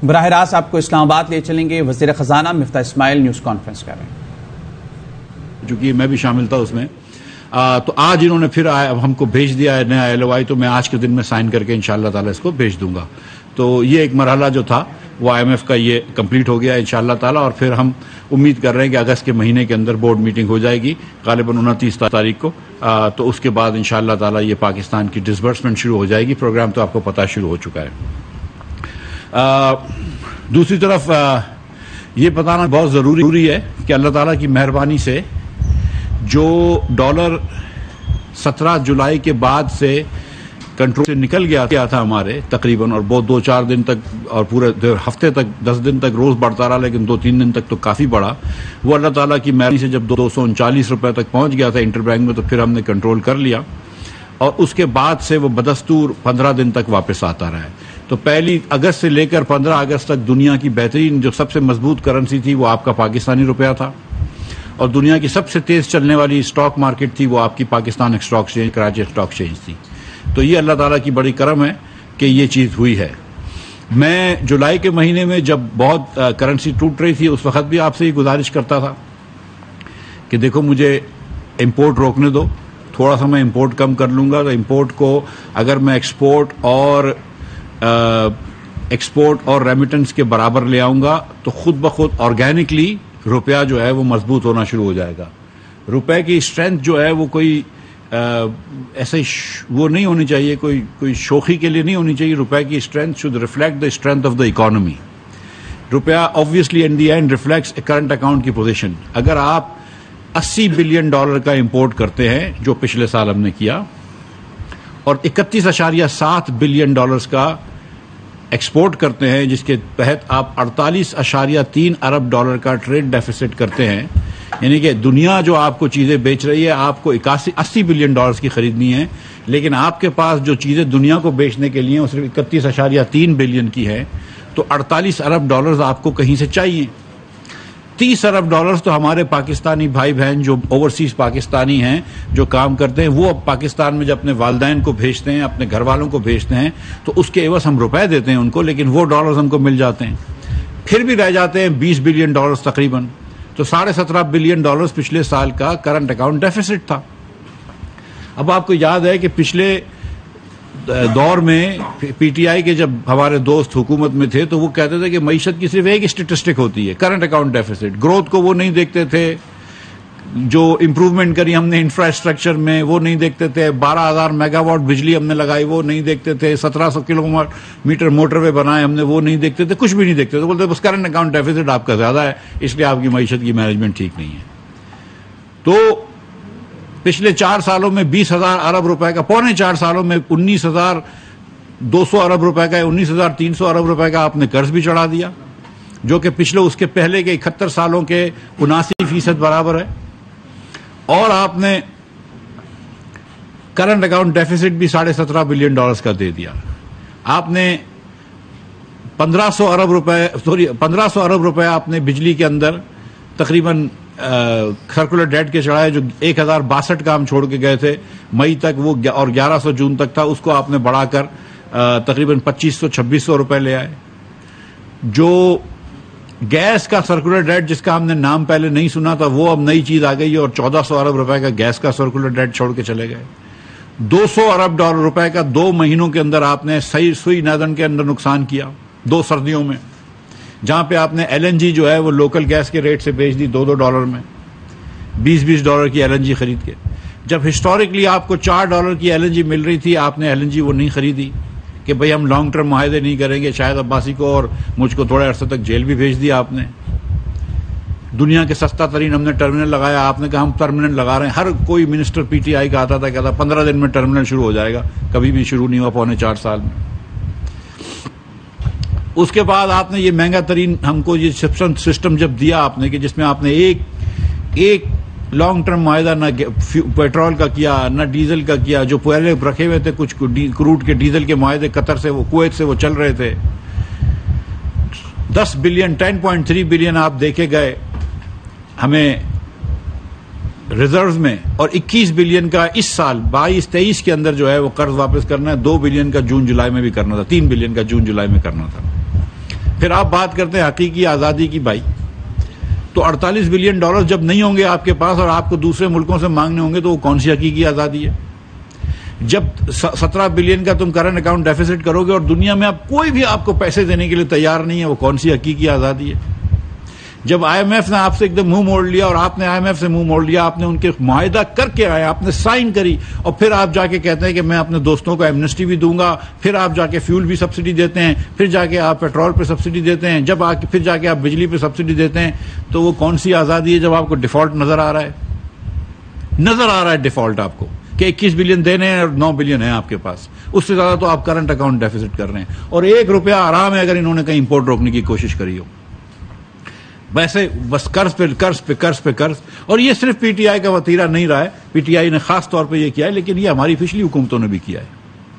براہ راست آپ کو اسلام آباد لے چلیں گے. وزیر خزانہ مفتاح اسماعیل نیوز کانفرنس کر رہے ہیں. چونکہ میں بھی شامل تھا اس میں، تو آج انہوں نے پھر ہم کو بھیج دیا ہے نیا LOI، تو میں آج کے دن میں سائن کر کے انشاءاللہ تعالی اس کو بھیج دوں گا. تو یہ ایک مرحلہ جو تھا وہ IMF کا یہ کمپلیٹ ہو گیا ہے انشاءاللہ تعالی، اور پھر ہم امید کر رہے ہیں کہ اگست کے مہینے کے اندر بورڈ میٹنگ ہو جائے گی غالباً 29 تاریخ کو. تو اس کے بعد انشاءاللہ تعالی یہ پاکستان کی ڈسبرسمنٹ شروع ہو جائے گی. پروگرام تو آپ کو پتہ شروع ہو چکا ہے. دوسری طرف یہ بتانا بہت ضروری ہے کہ اللہ تعالیٰ کی مہربانی سے جو ڈالر 17 جولائی کے بعد سے کنٹرول سے نکل گیا تھا ہمارے تقریباً، اور بہت 2-4 دن تک اور پورے ہفتے تک 10 دن تک روز بڑھتا رہا، لیکن 2-3 دن تک تو کافی بڑھا. وہ اللہ تعالیٰ کی مہربانی سے جب 239 روپے تک پہنچ گیا تھا انٹر بینک میں، تو پھر ہم نے کنٹرول کر لیا، اور اس کے بعد سے وہ بدستور 15 دن تک واپس آتا رہا ہے. تو 1 اگست سے لے کر 15 اگست تک دنیا کی بہترین جو سب سے مضبوط کرنسی تھی وہ آپ کا پاکستانی روپیہ تھا، اور دنیا کی سب سے تیز چلنے والی اسٹاک مارکیٹ تھی وہ آپ کی Pakistan stock exchange, Karachi stock exchange تھی. تو یہ اللہ تعالیٰ کی بڑی کرم ہے کہ یہ چیز ہوئی ہے. میں جولائی کے مہینے میں جب بہت کرنسی ٹوٹ رہی تھی اس وقت بھی آپ سے یہ گزارش کرتا تھا کہ دیکھو مجھے امپورٹ روکنے دو، تھوڑا سا میں امپورٹ کم کر لوں گا. تو امپورٹ کو اگر میں ایکسپورٹ اور ریمیٹنس کے برابر لے آؤں گا تو خود بخود آرگینکلی روپیہ جو ہے وہ مضبوط ہونا شروع ہو جائے گا. روپے کی اسٹرینتھ جو ہے وہ کوئی ایسے وہ نہیں ہونی چاہیے، کوئی شوخی کے لیے نہیں ہونی چاہیے. روپے کی strength should reflect the strength of the economy. روپیہ obviously in the end reflects current account کی پوزیشن. اگر آپ $80 بلین کا امپورٹ کرتے ہیں جو پچھلے سال ہم نے کیا، اور 31.7 بلین ڈالرز کا ایکسپورٹ کرتے ہیں، جس کے تحت آپ 48.3 ارب ڈالر کا ٹریڈ ڈیفیسٹ کرتے ہیں، یعنی کہ دنیا جو آپ کو چیزیں بیچ رہی ہے آپ کو 80 بلین ڈالرز کی خریدنی ہے، لیکن آپ کے پاس جو چیزیں دنیا کو بیچنے کے لیے وہ صرف 31.3 بلین کی ہے. تو 48 ارب ڈالرز آپ کو کہیں سے چاہیے. 30 ارب ڈالرز تو ہمارے پاکستانی بھائی بہن جو اوورسیز پاکستانی ہیں جو کام کرتے ہیں، وہ پاکستان میں جب اپنے والدین کو بھیجتے ہیں، اپنے گھر والوں کو بھیجتے ہیں، تو اس کے عوض ہم روپے دیتے ہیں ان کو، لیکن وہ ڈالرز ہم کو مل جاتے ہیں. پھر بھی رہ جاتے ہیں 20 بلین ڈالرز تقریباً. تو 17.5 بلین ڈالرز پچھلے سال کا کرنٹ اکاؤنٹ ڈیفیسٹ تھا. اب آپ کو یاد ہے کہ پچھلے دور میں PTI کے جب ہمارے دوست حکومت میں تھے تو وہ کہتے تھے کہ معیشت کی صرف ایک اسٹیٹسٹک ہوتی ہے، کرنٹ اکاؤنٹ ڈیفیسٹ. گروتھ کو وہ نہیں دیکھتے تھے، جو امپروومنٹ کری ہم نے انفراسٹرکچر میں وہ نہیں دیکھتے تھے، 12,000 میگا واٹ بجلی ہم نے لگائی وہ نہیں دیکھتے تھے، 1700 کلو میٹر موٹر وے بنائے ہم نے وہ نہیں دیکھتے تھے، کچھ بھی نہیں دیکھتے تھے. بولتے بس کرنٹ اکاؤنٹ ڈیفیسٹ آپ کا زیادہ ہے، اس لیے آپ کی معیشت کی مینجمنٹ ٹھیک نہیں ہے. تو پچھلے 4 سالوں میں 20,000 ارب روپے کا، پونے 4 سالوں میں 19,200 ارب روپے کا، 19,300 ارب روپے کا آپ نے قرض بھی چڑھا دیا، جو کہ پچھلے اس کے پہلے کے 71 سالوں کے 79% برابر ہے. اور آپ نے کرنٹ اکاؤنٹ ڈیفیسٹ بھی 17.5 بلین ڈالرز کا دے دیا. آپ نے 1500 ارب روپے آپ نے بجلی کے اندر تقریباً سرکولر ڈیٹ کے چڑھائے، جو 1062 کا ہم چھوڑ کے گئے تھے مئی تک، وہ اور 1100 جون تک تھا، اس کو آپ نے بڑھا کر تقریباً 2500-2600 روپے لے آئے. جو گیس کا سرکولر ڈیٹ جس کا ہم نے نام پہلے نہیں سنا تھا وہ اب نئی چیز آ گئی ہے، اور 1400 ارب روپے کا گیس کا سرکولر ڈیٹ چھوڑ کے چلے گئے. 200 ارب روپے کا 2 مہینوں کے اندر آپ نے سوئی نیدن کے اندر نقصان کیا، 2 سردیوں میں، جہاں پہ آپ نے LNG جو ہے وہ لوکل گیس کے ریٹ سے بیچ دی $2 میں، $20 کی LNG خرید کے. جب ہسٹوریکلی آپ کو $4 کی LNG مل رہی تھی، آپ نے LNG وہ نہیں خریدی کہ بھئی ہم لانگ ٹرم معاہدے نہیں کریں گے. شاہد عباسی کو اور مجھ کو تھوڑے عرصے تک جیل بھی بھیج دیا آپ نے. دنیا کے سستا ترین ہم نے ٹرمینل لگایا، آپ نے کہا ہم ٹرمینل لگا رہے ہیں. ہر کوئی منسٹر PTI کا آتا تھا کہتا 15 دن میں ٹرمینل شروع ہو جائے گا، کبھی بھی شروع نہیں ہوا پونے 4 سال میں. اس کے بعد آپ نے یہ مہنگا ترین ہم کو یہ سسٹم جب دیا آپ نے، کہ جس میں آپ نے ایک لانگ ٹرم معاہدہ نہ پیٹرول کا کیا نہ ڈیزل کا کیا، جو پہلے رکھے ہوئے تھے کچھ کروڈ کے ڈیزل کے معاہدے قطر سے، وہ کویت سے وہ چل رہے تھے. 10 بلین 10.3 بلین آپ دیکھے گئے ہمیں ریزروز میں، اور 21 بلین کا اس سال 22-23 کے اندر جو ہے وہ قرض واپس کرنا ہے. 2 بلین کا جون جولائی میں بھی کرنا تھا، 3 بلین کا جون جولائی میں کرنا تھا. پھر آپ بات کرتے ہیں حقیقی آزادی کی بھائی، تو 48 بلین ڈالر جب نہیں ہوں گے آپ کے پاس اور آپ کو دوسرے ملکوں سے مانگنے ہوں گے تو وہ کون سی حقیقی آزادی ہے؟ جب 17 بلین کا تم کرنٹ اکاؤنٹ ڈیفیسٹ کرو گے اور دنیا میں اب کوئی بھی آپ کو پیسے دینے کے لیے تیار نہیں ہے، وہ کون سی حقیقی آزادی ہے؟ جب آئی ایم ایف نے آپ سے ایک دم منہ موڑ لیا اور آپ نے آئی ایم ایف سے منہ موڑ لیا، آپ نے ان کے معاہدہ کر کے آئے، آپ نے سائن کری، اور پھر آپ جا کے کہتے ہیں کہ میں اپنے دوستوں کو ایمنسٹی بھی دوں گا، پھر آپ جا کے فیول بھی سبسڈی دیتے ہیں، پھر جا کے آپ پیٹرول پہ سبسڈی دیتے ہیں، پھر جا کے آپ بجلی پہ سبسڈی دیتے ہیں، تو وہ کون سی آزادی ہے جب آپ کو ڈیفالٹ نظر آ رہا ہے ڈیفالٹ آپ کو کہ 21 بلین دینے ہیں اور 9 بلین ہیں آپ کے پاس، اس سے زیادہ تو آپ کرنٹ اکاؤنٹ ڈیفیسٹ کر رہے ہیں، اور 1 روپیہ آرام ہے اگر انہوں نے کہیں امپورٹ روکنے کی کوشش کری ہو۔ ویسے بس قرض پہ قرض پہ قرض پہ قرض، اور یہ صرف پی ٹی آئی کا وتیرہ نہیں رہا ہے، پی ٹی آئی نے خاص طور پہ یہ کیا ہے، لیکن یہ ہماری پچھلی حکومتوں نے بھی کیا ہے۔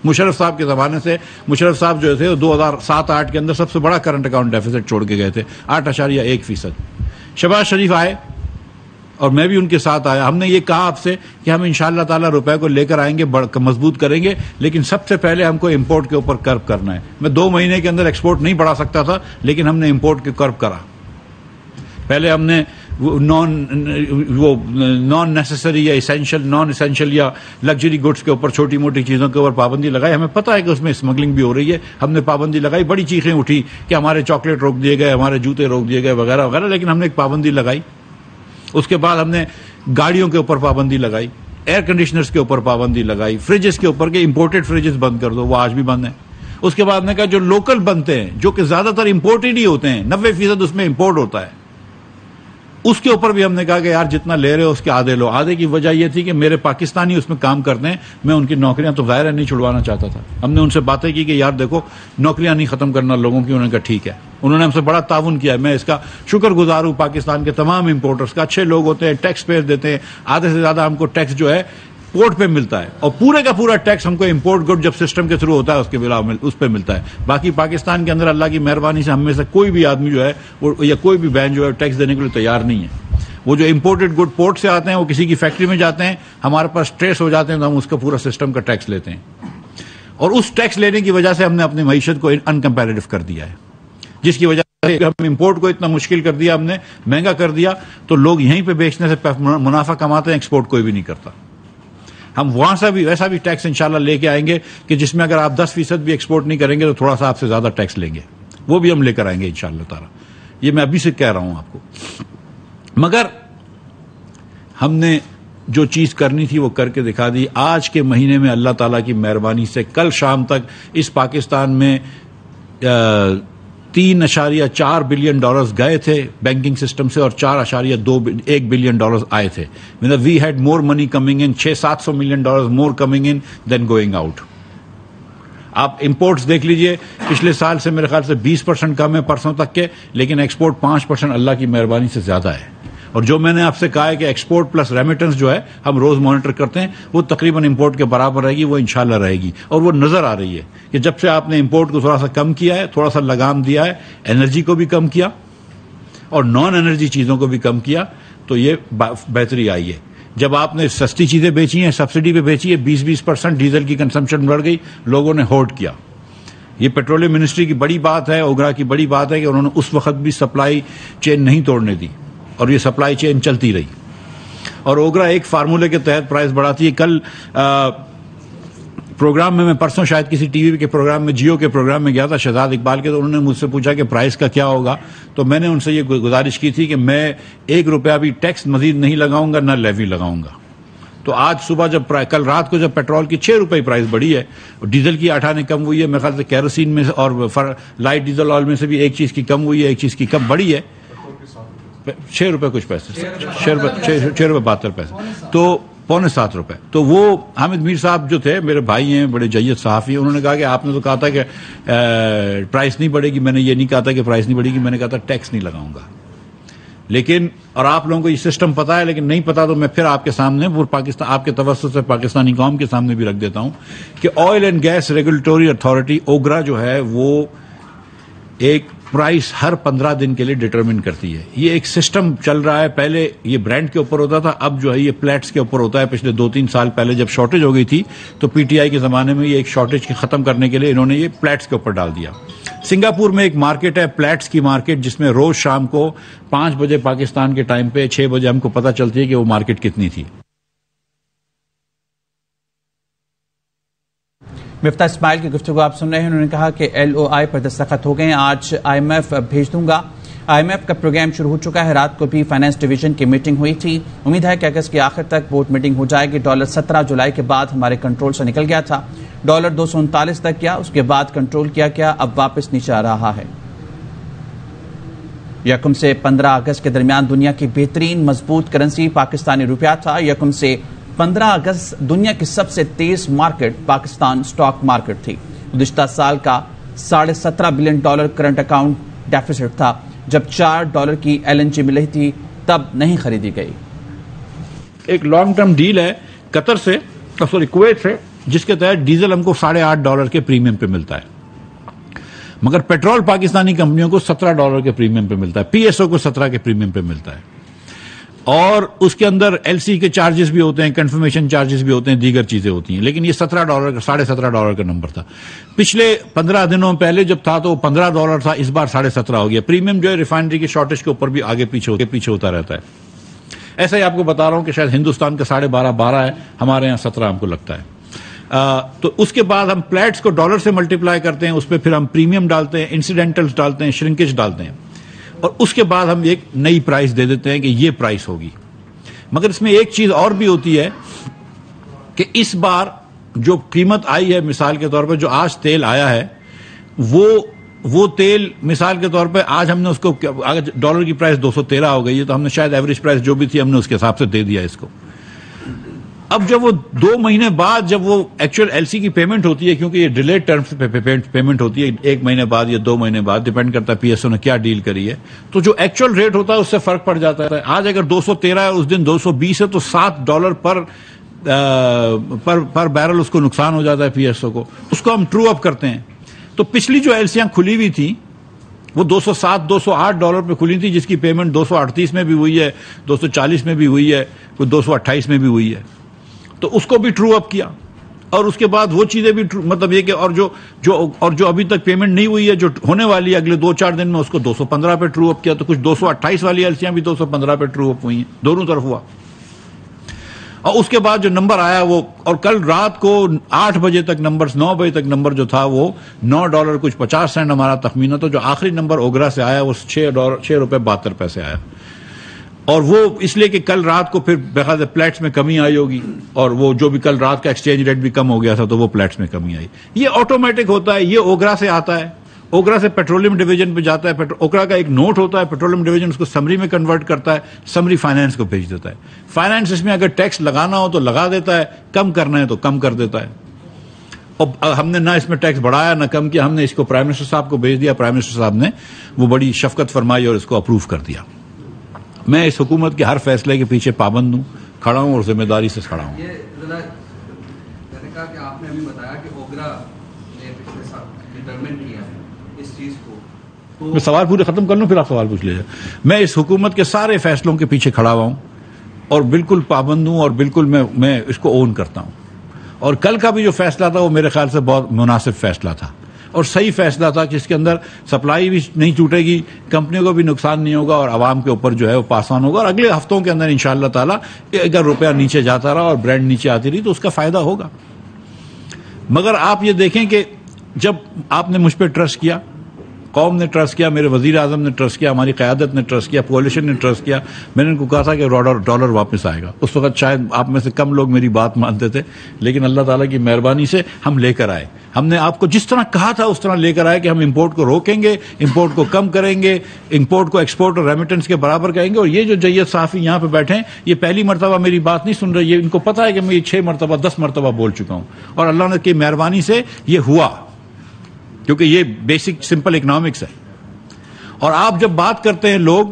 مشرف صاحب کے زمانے سے، مشرف صاحب جو تھے 2007-8 کے اندر سب سے بڑا کرنٹ اکاؤنٹ ڈیفیسٹ چھوڑ کے گئے تھے، 8.1%۔ شہباز شریف آئے اور میں بھی ان کے ساتھ آیا، ہم نے یہ کہا آپ سے کہ ہم انشاءاللہ تعالی روپے کو لے کر آئیں گے، مضبوط کریں گے، لیکن سب سے پہلے ہم کو امپورٹ کے اوپر کرب کرنا ہے۔ میں 2 مہینے کے اندر ایکسپورٹ نہیں بڑھا سکتا تھا، لیکن ہم نے امپورٹ کے کرب کرا۔ پہلے ہم نے نان نیسیسری یا اسینشل، نان اسینشل یا لگژری گڈس کے اوپر، چھوٹی موٹی چیزوں کے اوپر پابندی لگائی۔ ہمیں پتہ ہے کہ اس میں اسمگلنگ بھی ہو رہی ہے، ہم نے پابندی لگائی، بڑی چیخیں اٹھی کہ ہمارے چاکلیٹ روک دیے گئے، ہمارے جوتے روک دیے گئے وغیرہ وغیرہ، لیکن ہم نے ایک پابندی لگائی۔ اس کے بعد ہم نے گاڑیوں کے اوپر پابندی لگائی، ایئر کنڈیشنرز کے اوپر پابندی لگائی، فریجز کے اوپر کہ امپورٹڈ فریجز بند کر دو، وہ آج بھی بند ہیں۔ اس کے بعد نے کہا جو لوکل بنتے ہیں، جو کہ زیادہ تر امپورٹڈ ہی ہوتے ہیں، 90% اس میں امپورٹ ہوتا ہے، اس کے اوپر بھی ہم نے کہا کہ یار جتنا لے رہے ہو اس کے آدھے لو۔ آدھے کی وجہ یہ تھی کہ میرے پاکستانی اس میں کام کرتے ہیں، میں ان کی نوکریاں تو ظاہر ہے نہیں چھڑوانا چاہتا تھا۔ ہم نے ان سے باتیں کی کہ یار دیکھو نوکریاں نہیں ختم کرنا لوگوں کی، انہوں نے کہا ٹھیک ہے۔ انہوں نے ہم سے بڑا تعاون کیا ہے، میں اس کا شکر گزار ہوں پاکستان کے تمام امپورٹرز کا، اچھے لوگ ہوتے ہیں، ٹیکس پیئر دیتے ہیں، آدھے سے زیادہ ہم کو ٹیکس جو ہے پورٹ پہ ملتا ہے، اور پورے کا پورا ٹیکس ہم کو امپورٹ گڈ جب سسٹم کے تھرو ہوتا ہے اس کے بلا اس پہ ملتا ہے۔ باقی پاکستان کے اندر اللہ کی مہربانی سے ہم میں سے کوئی بھی آدمی جو ہے یا کوئی بھی بہن جو ہے ٹیکس دینے کے لیے تیار نہیں ہے۔ وہ جو امپورٹڈ گڈ پورٹ سے آتے ہیں وہ کسی کی فیکٹری میں جاتے ہیں، ہمارے پاس ٹریس ہو جاتے ہیں تو ہم اس کا پورا سسٹم کا ٹیکس لیتے ہیں، اور اس ٹیکس لینے کی وجہ سے ہم نے اپنی معیشت کو انکمپیریٹو کر دیا ہے، جس کی وجہ سے ہم امپورٹ کو اتنا مشکل کر دیا، ہم نے مہنگا کر دیا، تو لوگ یہیں پہ بیچنے سے منافع کماتے ہیں، ایکسپورٹ کوئی بھی نہیں کرتا۔ ہم وہاں سے بھی ویسا بھی ٹیکس انشاءاللہ لے کے آئیں گے کہ جس میں اگر آپ 10% بھی ایکسپورٹ نہیں کریں گے تو تھوڑا سا آپ سے زیادہ ٹیکس لیں گے، وہ بھی ہم لے کر آئیں گے انشاءاللہ تعالی۔ یہ میں ابھی سے کہہ رہا ہوں آپ کو، مگر ہم نے جو چیز کرنی تھی وہ کر کے دکھا دی۔ آج کے مہینے میں اللہ تعالیٰ کی مہربانی سے کل شام تک اس پاکستان میں 3.4 بلین ڈالرز گئے تھے بینکنگ سسٹم سے، اور 4.1 بلین ڈالرز آئے تھے۔ We had more money coming in, 600-700 million dollars more coming in then going out. آپ امپورٹس دیکھ لیجئے، پچھلے سال سے میرے خیال سے 20% کم ہے پرسوں تک کے، لیکن ایکسپورٹ 5% اللہ کی مہربانی سے زیادہ ہے۔ اور جو میں نے آپ سے کہا ہے کہ ایکسپورٹ پلس ریمیٹنس جو ہے ہم روز مانیٹر کرتے ہیں، وہ تقریباً امپورٹ کے برابر رہے گی، وہ انشاءاللہ رہے گی، اور وہ نظر آ رہی ہے کہ جب سے آپ نے امپورٹ کو تھوڑا سا کم کیا ہے، تھوڑا سا لگام دیا ہے، انرجی کو بھی کم کیا اور نان انرجی چیزوں کو بھی کم کیا، تو یہ بہتری آئی ہے۔ جب آپ نے سستی چیزیں بیچی ہیں، سبسڈی پہ بیچی ہے، 20% ڈیزل کی کنزمپشن بڑھ گئی، لوگوں نے ہولڈ کیا۔ یہ پیٹرولیم منسٹری کی بڑی بات ہے، اوگرا کی بڑی بات ہے کہ انہوں نے اس وقت بھی سپلائی چین نہیں توڑنے دی، اور یہ سپلائی چین چلتی رہی، اور اوگرا ایک فارمولے کے تحت پرائز بڑھاتی ہے۔ کل پروگرام میں پرسوں شاید کسی ٹی وی کے پروگرام میں، جیو کے پروگرام میں گیا تھا شہزاد اقبال کے، تو انہوں نے مجھ سے پوچھا کہ پرائز کا کیا ہوگا، تو میں نے ان سے یہ گزارش کی تھی کہ میں 1 روپیہ بھی ٹیکس مزید نہیں لگاؤں گا، نہ لیوی لگاؤں گا۔ تو آج صبح جب کل رات کو جب پیٹرول کی 6 روپے پرائز بڑھی ہے، ڈیزل کی 8 آنے کم ہوئی ہے، میرے خیال سے کیروسین میں اور لائٹ ڈیزل آئل میں سے بھی ایک چیز کی کم ہوئی ہے، ایک چیز کی کم بڑھی ہے، 6 روپے کچھ پیسے، 6 روپے 72 پیسے، تو 6.25 روپے۔ تو وہ حامد میر صاحب جو تھے، میرے بھائی ہیں، بڑے جید صحافی ہیں، انہوں نے کہا کہ آپ نے تو کہا تھا کہ پرائس نہیں بڑھے گی، میں نے یہ نہیں کہا تھا کہ پرائس نہیں بڑھے گی، میں نے کہا تھا ٹیکس نہیں لگاؤں گا۔ لیکن اور آپ لوگوں کو یہ سسٹم پتا ہے، لیکن نہیں پتا تو میں پھر آپ کے سامنے پاکستان، آپ کے توسط سے پاکستانی قوم کے سامنے بھی رکھ دیتا ہوں کہ oil and gas regulatory authority OGRA جو ہے وہ ایک پرائس ہر 15 دن کے لیے ڈٹرمن کرتی ہے۔ یہ ایک سسٹم چل رہا ہے، پہلے یہ برانڈ کے اوپر ہوتا تھا، اب جو ہے یہ پلیٹس کے اوپر ہوتا ہے۔ پچھلے 2-3 سال پہلے جب شارٹیج ہو گئی تھی تو پی ٹی آئی کے زمانے میں یہ ایک شارٹیج ختم کرنے کے لیے انہوں نے یہ پلیٹس کے اوپر ڈال دیا۔ سنگاپور میں ایک مارکیٹ ہے پلیٹس کی مارکیٹ، جس میں روز شام کو 5 بجے پاکستان کے ٹائم پہ 6 بجے ہم کو پتہ چلتی ہے کہ وہ مارکیٹ کتنی تھی. مفتاح اسماعیل کی گفتگو آپ سن رہے ہیں. انہوں نے کہا کہ LOI پر دستخط ہو گئے ہیں، آج IMF بھیج دوں گا. IMF کا پروگرام شروع ہو چکا ہے. رات کو بھی فائنانس ڈویژن کی میٹنگ ہوئی تھی. امید ہے کہ اگست کے آخر تک بورڈ میٹنگ ہو جائے گی. ڈالر 17 جولائی کے بعد ہمارے کنٹرول سے نکل گیا تھا. ڈالر 239 تک گیا، اس کے بعد کنٹرول کیا گیا، اب واپس نیچے آ رہا ہے. 1 سے 15 اگست کے درمیان دنیا کی بہترین مضبوط کرنسی پاکستانی روپیہ تھا. 1 سے 15 اگست دنیا کی سب سے تیز مارکیٹ پاکستان سٹاک مارکیٹ تھی. گزشتہ سال کا $17.5 بلین کرنٹ اکاؤنٹ ڈیفیسٹ تھا. جب $4 کی LNG مل رہی تھی تب نہیں خریدی گئی. ایک لانگ ٹرم ڈیل ہے قطر سے، کویت سے، جس کے تحت ڈیزل ہم کو $8.5 کے پریمیم پہ ملتا ہے، مگر پیٹرول پاکستانی کمپنیوں کو $17 کے پریمیم پہ ملتا ہے. PSO کو 17 کے پریمیم پہ ملتا ہے. اور اس کے اندر LC کے چارجز بھی ہوتے ہیں، کنفرمیشن چارجز بھی ہوتے ہیں، دیگر چیزیں ہوتی ہیں. لیکن یہ $17 کا $17.5 کا نمبر تھا. پچھلے 15 دنوں پہلے جب تھا تو وہ $15 تھا، اس بار 17.5 ہو گیا. پریمیم جو ہے ریفائنری کی شارٹیج کے اوپر بھی آگے پیچھے ہوتا رہتا ہے. ایسا ہی آپ کو بتا رہا ہوں کہ شاید ہندوستان کا 12.5 ہے، ہمارے یہاں 17 ہم کو لگتا ہے. تو اس کے بعد ہم پلیٹس کو ڈالر سے ملٹیپلائی کرتے ہیں، اس پہ پھر ہم پریمیم ڈالتے ہیں، انسیڈنٹلز ڈالتے ہیں، شرنکیج ڈالتے ہیں، اور اس کے بعد ہم ایک نئی پرائس دے دیتے ہیں کہ یہ پرائس ہوگی. مگر اس میں ایک چیز اور بھی ہوتی ہے کہ اس بار جو قیمت آئی ہے، مثال کے طور پر جو آج تیل آیا ہے، وہ تیل مثال کے طور پہ آج ہم نے اس کو، اگر ڈالر کی پرائس 213 ہو گئی ہے تو ہم نے شاید ایوریج پرائس جو بھی تھی ہم نے اس کے حساب سے دے دیا اس کو. اب جب وہ 2 مہینے بعد جب وہ ایکچوئل LC کی پیمنٹ ہوتی ہے، کیونکہ یہ ڈیلیڈ ٹرمز پہ پیمنٹ ہوتی ہے، 1 مہینے بعد یا 2 مہینے بعد، ڈیپینڈ کرتا ہے PSO نے کیا ڈیل کری ہے، تو جو ایکچوئل ریٹ ہوتا ہے اس سے فرق پڑ جاتا ہے. آج اگر 213 ہے اور اس دن 220 ہے تو $7 پر بیرل اس کو نقصان ہو جاتا ہے PSO کو. اس کو ہم ٹرو اپ کرتے ہیں. تو پچھلی جو LCیاں کھلی ہوئی تھیں وہ $208 پہ کھلی تھی، جس کی پیمنٹ 238 میں بھی ہوئی ہے، 240 میں بھی ہوئی ہے، کوئی 228 میں بھی ہوئی ہے. تو اس کو بھی ٹرو اپ کیا، اور اس کے بعد وہ چیزیں بھی مطلب یہ کہ اور جو ابھی تک پیمنٹ نہیں ہوئی ہے، جو ہونے والی ہے اگلے 2-4 دن میں، اس کو 215 پہ ٹرو اپ کیا. تو کچھ 228 والی LCیاں بھی 215 پہ ٹرو اپ ہوئی ہیں، دونوں طرف ہوا. اور اس کے بعد جو نمبر آیا وہ، اور کل رات کو 8 بجے تک نمبر، 9 بجے تک نمبر جو تھا وہ $9 کچھ 50 سینٹ ہمارا تخمینہ. تو جو آخری نمبر اوگرا سے آیا وہ $6.72 آیا. اور وہ اس لیے کہ کل رات کو پھر بخاطر پلیٹس میں کمی آئی ہوگی، اور وہ جو بھی کل رات کا ایکسچینج ریٹ بھی کم ہو گیا تھا تو وہ پلیٹس میں کمی آئی. یہ آٹومیٹک ہوتا ہے، یہ اوگرا سے آتا ہے، اوگرا سے پیٹرولیم ڈویژن پہ جاتا ہے. اوگرا کا ایک نوٹ ہوتا ہے، پیٹرولیم ڈویژن اس کو سمری میں کنورٹ کرتا ہے، سمری فائنانس کو بھیج دیتا ہے. فائنانس اس میں اگر ٹیکس لگانا ہو تو لگا دیتا ہے، کم کرنا ہے تو کم کر دیتا ہے. اور ہم نے نہ اس میں ٹیکس بڑھایا نہ کم کیا، ہم نے اس کو پرائم منسٹر صاحب کو بھیج دیا. پرائم منسٹر صاحب نے وہ بڑی شفقت فرمائی اور اس کو اپروو کر دیا. میں اس حکومت کے ہر فیصلے کے پیچھے پابند ہوں، کھڑا ہوں اور ذمہ داری سے کھڑا ہوں. یہ ذرا میں نے کہا کہ آپ نے ابھی بتایا کہ اوگرا نے پچھلے سال ڈٹرمن کیا ہے اس چیز کو. میں سوال پورے ختم کر لوں پھر آپ سوال پوچھ لیجیے. میں اس حکومت کے سارے فیصلوں کے پیچھے کھڑا ہوا ہوں اور بالکل پابند ہوں، اور بالکل میں اس کو اون کرتا ہوں. اور کل کا بھی جو فیصلہ تھا وہ میرے خیال سے بہت مناسب فیصلہ تھا اور صحیح فیصلہ تھا، جس کے اندر سپلائی بھی نہیں ٹوٹے گی، کمپنیوں کو بھی نقصان نہیں ہوگا، اور عوام کے اوپر جو ہے وہ پاس آن ہوگا. اور اگلے ہفتوں کے اندر انشاءاللہ تعالیٰ اگر روپیہ نیچے جاتا رہا اور برینڈ نیچے آتی رہی تو اس کا فائدہ ہوگا. مگر آپ یہ دیکھیں کہ جب آپ نے مجھ پہ ٹرسٹ کیا، قوم نے ٹرسٹ کیا، میرے وزیر اعظم نے ٹرسٹ کیا، ہماری قیادت نے ٹرسٹ کیا، کولیشن نے ٹرسٹ کیا. میں نے ان کو کہا تھا کہ ڈالر واپس آئے گا. اس وقت شاید آپ میں سے کم لوگ میری بات مانتے تھے، لیکن اللہ تعالیٰ کی مہربانی سے ہم لے کر آئے. ہم نے آپ کو جس طرح کہا تھا اس طرح لے کر آئے کہ ہم امپورٹ کو روکیں گے، امپورٹ کو کم کریں گے، امپورٹ کو ایکسپورٹ اور ریمیٹنس کے برابر کریں گے. اور یہ جو جید صحافی یہاں پہ بیٹھے ہیں، یہ پہلی مرتبہ میری بات نہیں سن رہے، یہ ان کو پتا ہے کہ میں یہ 6 مرتبہ 10 مرتبہ بول چکا ہوں، اور اللہ کی مہربانی سے یہ ہوا، کیونکہ یہ بیسک سمپل اکنامکس ہے. اور آپ جب بات کرتے ہیں لوگ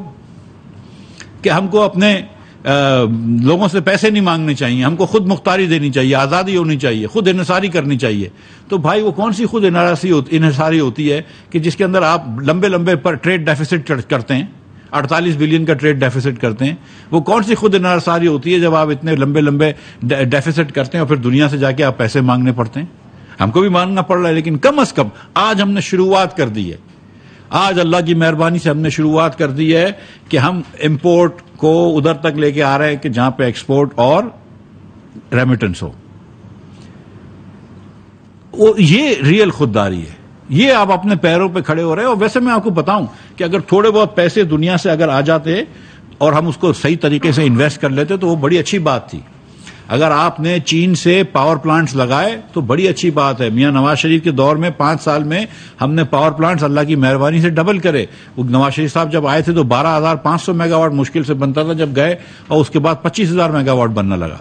کہ ہم کو اپنے لوگوں سے پیسے نہیں مانگنے چاہیے، ہم کو خود مختاری دینی چاہیے، آزادی ہونی چاہیے، خود انحصاری کرنی چاہیے، تو بھائی وہ کون سی خود انحصاری ہوتی ہے کہ جس کے اندر آپ لمبے پر ٹریڈ ڈیفیسٹ کرتے ہیں، 48 بلین کا ٹریڈ ڈیفیسٹ کرتے ہیں. وہ کون سی خود انحصاری ہوتی ہے جب آپ اتنے لمبے ڈیفیسٹ کرتے ہیں اور پھر دنیا سے جا کے آپ پیسے مانگنے پڑتے ہیں. ہم کو بھی ماننا پڑ رہا ہے، لیکن کم از کم آج ہم نے شروعات کر دی ہے. آج اللہ کی مہربانی سے ہم نے شروعات کر دی ہے کہ ہم امپورٹ کو ادھر تک لے کے آ رہے ہیں کہ جہاں پہ ایکسپورٹ اور ریمیٹنس ہو. یہ ریئل خودداری ہے، یہ آپ اپنے پیروں پہ کھڑے ہو رہے ہیں. اور ویسے میں آپ کو بتاؤں کہ اگر تھوڑے بہت پیسے دنیا سے اگر آ جاتے اور ہم اس کو صحیح طریقے سے انویسٹ کر لیتے تو وہ بڑی اچھی بات تھی. اگر آپ نے چین سے پاور پلانٹس لگائے تو بڑی اچھی بات ہے. میاں نواز شریف کے دور میں 5 سال میں ہم نے پاور پلانٹس اللہ کی مہربانی سے ڈبل کرے. نواز شریف صاحب جب آئے تھے تو 12,500 میگا واٹ مشکل سے بنتا تھا جب گئے، اور اس کے بعد 25,000 میگا واٹ بننا لگا.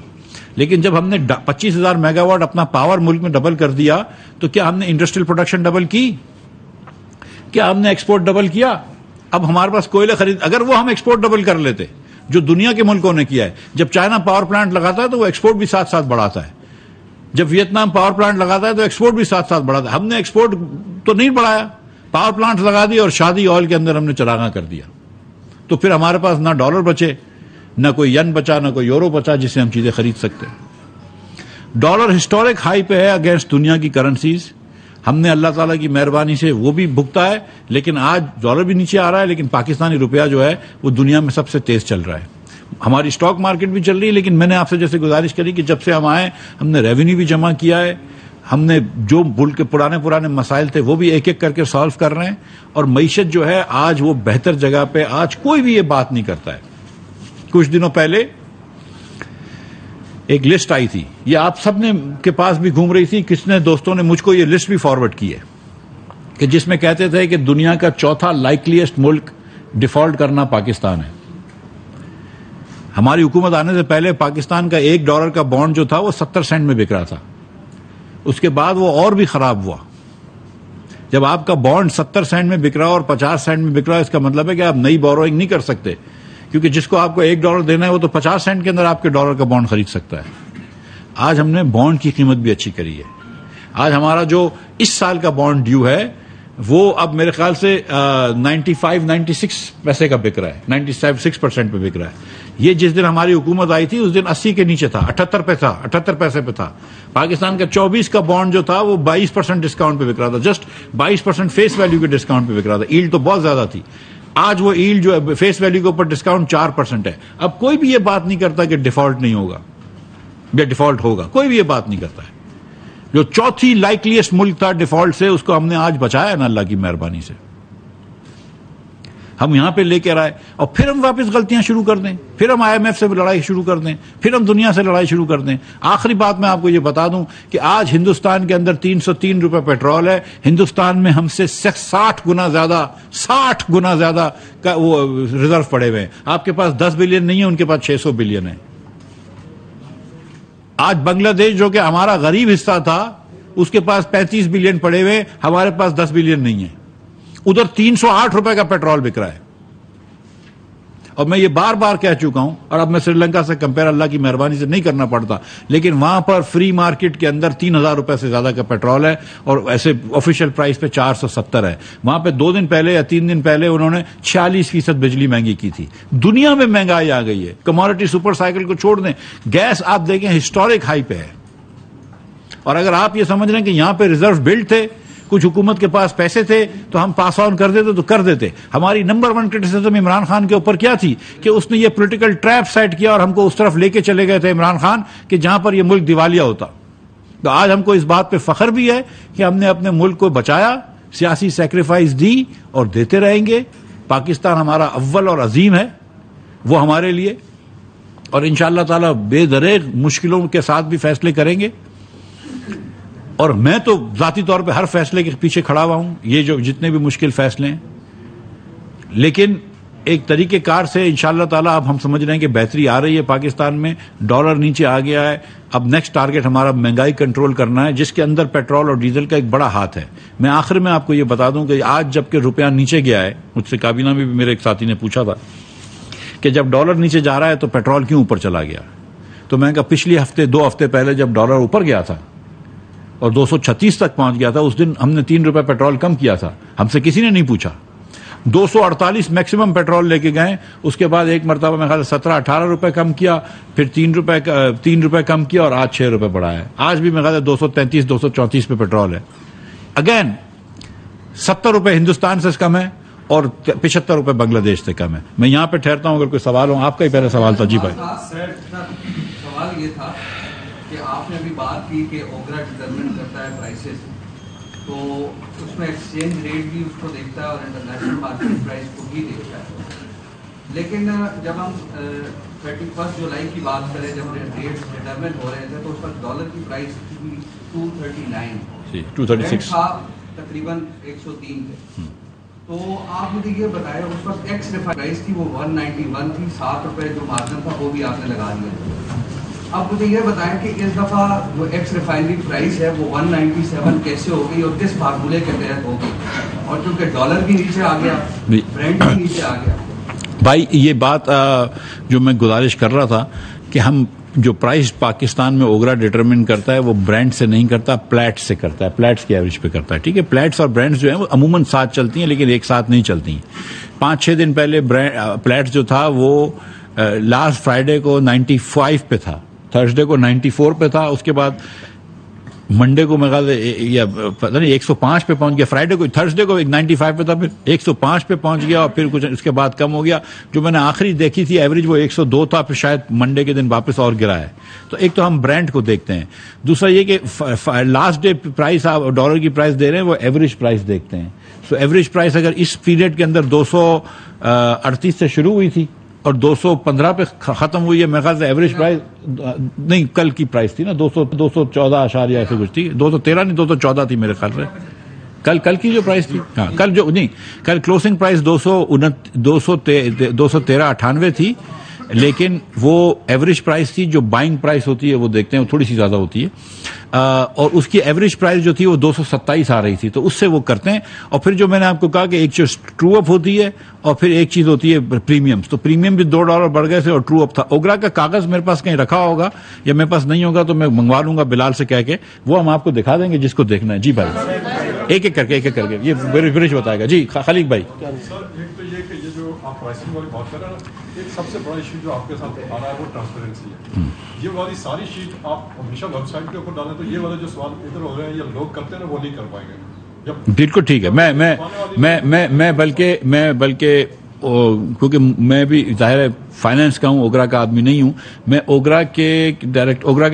لیکن جب ہم نے 25,000 میگا واٹ اپنا پاور ملک میں ڈبل کر دیا تو کیا ہم نے انڈسٹریل پروڈکشن ڈبل کی؟ کیا ہم نے ایکسپورٹ ڈبل کیا؟ اب ہمارے پاس کوئلہ خرید، اگر وہ ہم ایکسپورٹ ڈبل کر لیتے جو دنیا کے ملکوں نے کیا ہے. جب چائنا پاور پلانٹ لگاتا ہے تو وہ ایکسپورٹ بھی ساتھ ساتھ بڑھاتا ہے. جب ویتنام پاور پلانٹ لگاتا ہے تو ایکسپورٹ بھی ساتھ ساتھ بڑھاتا ہے. ہم نے ایکسپورٹ تو نہیں بڑھایا، پاور پلانٹ لگا دی اور شادی آئل کے اندر ہم نے چراغاں کر دیا. تو پھر ہمارے پاس نہ ڈالر بچے، نہ کوئی ین بچا، نہ کوئی یورو بچا جس سے ہم چیزیں خرید سکتے. ڈالر ہسٹورک ہائی پہ ہے اگینسٹ دنیا کی کرنسیز. ہم نے اللہ تعالیٰ کی مہربانی سے وہ بھی بھگتا ہے، لیکن آج ڈالر بھی نیچے آ رہا ہے، لیکن پاکستانی روپیہ جو ہے وہ دنیا میں سب سے تیز چل رہا ہے. ہماری اسٹاک مارکیٹ بھی چل رہی ہے، لیکن میں نے آپ سے جیسے گزارش کری کہ جب سے ہم آئے ہم نے ریونیو بھی جمع کیا ہے. ہم نے جو ملک کے پرانے مسائل تھے وہ بھی ایک ایک کر کے سالو کر رہے ہیں، اور معیشت جو ہے آج وہ بہتر جگہ پہ. آج کوئی بھی یہ بات نہیں کرتا ہے. کچھ دنوں پہلے ایک لسٹ آئی تھی، یہ آپ سب نے کے پاس بھی گھوم رہی تھی، کس نے دوستوں نے مجھ کو یہ لسٹ بھی فارورڈ کی ہے، کہ جس میں کہتے تھے کہ دنیا کا چوتھا لائکلیسٹ ملک ڈیفالٹ کرنا پاکستان ہے. ہماری حکومت آنے سے پہلے پاکستان کا $1 کا بانڈ جو تھا وہ 70 سینٹ میں بک رہا تھا. اس کے بعد وہ اور بھی خراب ہوا. جب آپ کا بانڈ 70 سینٹ میں بک رہا اور 50 سینٹ میں بک رہا، اس کا مطلب ہے کہ آپ نئی بوروئنگ نہیں کر سکتے، کیونکہ جس کو آپ کو $1 دینا ہے وہ تو 50 سینٹ کے اندر آپ کے $1 کا بانڈ خرید سکتا ہے. آج ہم نے بانڈ کی قیمت بھی اچھی کری ہے. آج ہمارا جو اس سال کا بانڈ ڈیو ہے وہ اب میرے خیال سے 95-96 پیسے کا بک رہا ہے، 96% پہ بک رہا ہے. یہ جس دن ہماری حکومت آئی تھی اس دن 80 کے نیچے تھا، 78 پیسے پہ تھا. پاکستان کا 24 کا بانڈ جو تھا وہ 22% ڈسکاؤنٹ پہ بک رہا تھا، جسٹ 22% فیس ویلیو کے ڈسکاؤنٹ پہ بک رہا تھا. ایلڈ تو بہت زیادہ تھی. آج وہ ایلڈ جو ہے فیس ویلیو کے اوپر ڈسکاؤنٹ 4% ہے. اب کوئی بھی یہ بات نہیں کرتا کہ ڈیفالٹ نہیں ہوگا یا ڈیفالٹ ہوگا، کوئی بھی یہ بات نہیں کرتا ہے. جو چوتھی لائکلیسٹ ملک تھا ڈیفالٹ سے، اس کو ہم نے آج بچایا نا اللہ کی مہربانی سے. ہم یہاں پہ لے کے آئے اور پھر ہم واپس غلطیاں شروع کر دیں، پھر ہم IMF سے لڑائی شروع کر دیں، پھر ہم دنیا سے لڑائی شروع کر دیں. آخری بات میں آپ کو یہ بتا دوں کہ آج ہندوستان کے اندر 303 روپے پیٹرول ہے. ہندوستان میں ہم سے 60 گنا زیادہ کا وہ ریزرو پڑے ہوئے ہیں. آپ کے پاس 10 بلین نہیں ہے، ان کے پاس 600 بلین ہے. آج بنگلہ دیش جو کہ ہمارا غریب حصہ تھا اس کے پاس 35 بلین پڑے ہوئے، ہمارے پاس 10 بلین نہیں ہے. ادھر 308 روپے کا پیٹرول بک رہا ہے. اور میں یہ بار بار کہہ چکا ہوں، اور اب میں سری لنکا سے کمپیئر اللہ کی مہربانی سے نہیں کرنا پڑتا، لیکن وہاں پر فری مارکیٹ کے اندر 3,000 روپے سے زیادہ کا پیٹرول ہے، اور ایسے آفیشیل پرائس پہ 470 ہے. وہاں پہ 2 دن پہلے یا 3 دن پہلے انہوں نے 46% بجلی مہنگی کی تھی. دنیا میں مہنگائی آ گئی ہے. کموڈٹی سپر سائیکل کو چھوڑ دیں، گیس آپ دیکھیں ہسٹورک ہائی پہ ہے. اور اگر آپ یہ سمجھ رہے ہیں کہ یہاں پہ ریزرو بلڈ تھے، کچھ حکومت کے پاس پیسے تھے تو ہم پاس آن کر دیتے تو کر دیتے. ہماری نمبر 1 کرٹیسزم عمران خان کے اوپر کیا تھی کہ اس نے یہ پولیٹیکل ٹریپ سیٹ کیا اور ہم کو اس طرف لے کے چلے گئے تھے عمران خان کہ جہاں پر یہ ملک دیوالیہ ہوتا. تو آج ہم کو اس بات پہ فخر بھی ہے کہ ہم نے اپنے ملک کو بچایا، سیاسی سیکریفائس دی اور دیتے رہیں گے. پاکستان ہمارا اول اور عظیم ہے، وہ ہمارے لیے، اور انشاءاللہ تعالی بے دریغ مشکلوں کے ساتھ بھی فیصلے کریں گے. اور میں تو ذاتی طور پہ ہر فیصلے کے پیچھے کھڑا ہوا ہوں، یہ جو جتنے بھی مشکل فیصلے ہیں، لیکن ایک طریقہ کار سے انشاءاللہ تعالیٰ اب ہم سمجھ رہے ہیں کہ بہتری آ رہی ہے پاکستان میں. ڈالر نیچے آ گیا ہے. اب نیکسٹ ٹارگٹ ہمارا مہنگائی کنٹرول کرنا ہے، جس کے اندر پیٹرول اور ڈیزل کا ایک بڑا ہاتھ ہے. میں آخر میں آپ کو یہ بتا دوں کہ آج جب کہ روپیہ نیچے گیا ہے، مجھ سے کابینہ میں بھی میرے ایک ساتھی نے پوچھا تھا کہ جب ڈالر نیچے جا رہا ہے تو پیٹرول کیوں اوپر چلا گیا. تو میں نے کہا پچھلی ہفتے 2 ہفتے پہلے جب ڈالر اوپر گیا تھا اور 236 تک پہنچ گیا تھا، اس دن ہم نے 3 روپے پیٹرول کم کیا تھا. ہم سے کسی نے نہیں پوچھا. 248 میکسیمم پیٹرول لے کے گئے. اس کے بعد ایک مرتبہ میں خیال 17-18 روپے کم کیا, پھر 3 روپے کم کیا, اور آج 6 روپے بڑھایا ہے. آج بھی میں خیال 233-234 پہ پیٹرول ہے. اگین 70 روپے ہندوستان سے کم ہے اور 75 روپے بنگلہ دیش سے کم ہے. میں یہاں پہ ٹھہرتا ہوں, اگر کوئی سوال ہو. آپ کا ہی پہلا سوال تھا. جی بھائی. سوال یہ تھا کہ آپ نے ابھی بات کی کہ اوگرا ڈٹرمن کرتا ہے پرائسز, تو اس میں ایکسچینج ریٹ بھی اس کو دیکھتا ہے اور انٹرنیشنل مارکیٹ پرائس کو بھی دیکھتا ہے. لیکن جب ہم 31 جولائی کی بات کریں, جب ریٹ ڈٹرمن ہو رہے تھے, تو اس وقت ڈالر کی پرائس تھی 239 تھا, تقریباً 103 تھے. تو آپ مجھے یہ بتائیں, اس وقت ایکس ریفائنڈ پرائس تھی وہ 191 تھی, 7 روپے جو مارجن تھا وہ بھی آپ نے لگا دیا. اب مجھے یہ بتائیں کہ اس دفعہ جو ایکس ریفائنری پرائس ہے وہ 197 کیسے ہو گئی اور کس فارمولے کے تحت ہو گئی, اور چونکہ ڈالر بھی نیچے آ گیا, برینڈ بھی نیچے آ گیا. بھائی یہ بات جو میں گزارش کر رہا تھا کہ ہم جو پرائس پاکستان میں اوگرا ڈٹرمن کرتا ہے وہ برانڈ سے نہیں کرتا, پلیٹس سے کرتا ہے, پلیٹس کی ایوریج پہ کرتا ہے. ٹھیک ہے, پلیٹس اور برانڈز جو ہیں وہ عموماً ساتھ چلتی ہیں لیکن ایک ساتھ نہیں چلتی ہیں. 5-6 دن پہلے پلیٹس جو تھا وہ لاسٹ فرائیڈے کو 95 پہ تھا, تھرسڈے کو 94 پہ تھا, اس کے بعد منڈے کو میرا یا پتہ نہیں 105 پہ پہنچ گیا, فرائیڈے کو, تھرسڈے کو 95 پہ تھا, پھر 105 پہ پہنچ گیا, اور پھر کچھ اس کے بعد کم ہو گیا. جو میں نے آخری دیکھی تھی ایوریج وہ 102 تھا, پھر شاید منڈے کے دن واپس اور گرا ہے. تو ایک تو ہم برانڈ کو دیکھتے ہیں, دوسرا یہ کہ لاسٹ ڈے پرائس آپ ڈالر کی پرائس دے رہے ہیں وہ ایوریج پرائس دیکھتے ہیں. سو ایوریج پرائس اگر اس پیریڈ کے اندر 238 سے شروع ہوئی تھی اور 215 پہ ختم ہوئی ہے, میرے خیال سے ایوریج پرائس نہیں, کل کی پرائس تھی نا 214 اشاریہ ایسے کچھ تھی, 213 نہیں 214 تھی میرے خیال سے. کل کی جو پرائس تھی, ہاں کل جو نہیں, کل کلوزنگ پرائس 213.98 تھی, لیکن وہ ایوریج پرائس تھی. جو بائنگ پرائس ہوتی ہے وہ دیکھتے ہیں وہ تھوڑی سی زیادہ ہوتی ہے, اور اس کی ایوریج پرائس جو تھی وہ 227 آ رہی تھی, تو اس سے وہ کرتے ہیں. اور پھر جو میں نے آپ کو کہا کہ ایک چیز ٹرو اپ ہوتی ہے اور پھر ایک چیز ہوتی ہے پریمیم, تو پریمیم بھی $2 بڑھ گئے تھے اور ٹرو اپ تھا. اوگرا کا کاغذ میرے پاس کہیں رکھا ہوگا یا میرے پاس نہیں ہوگا تو میں منگوا لوں گا بلال سے کہہ کے, وہ ہم آپ کو دکھا دیں گے جس کو دیکھنا ہے. جی بھائی, ایک ایک کر کے یہ برج بتائے گا. جی خلیق بھائی. آپ پرائسنگ والی بات کر رہے ہیں, ایک سب سے بڑا ایشو جو آپ کے ساتھ آ رہا ہے وہ ٹرانسپیرنسی ہے. یہ والی ساری شیٹ آپ ہمیشہ ویب سائٹ کے اوپر ڈالیں تو یہ والے جو سوال ادھر ہو رہے ہیں یا لوگ کرتے ہیں وہ نہیں کر پائیں گے. بالکل ٹھیک ہے. میں بلکہ کیونکہ میں بھی ظاہر ہے فائنانس کا ہوں, اوگرا کا آدمی نہیں ہوں. میں اوگرا کے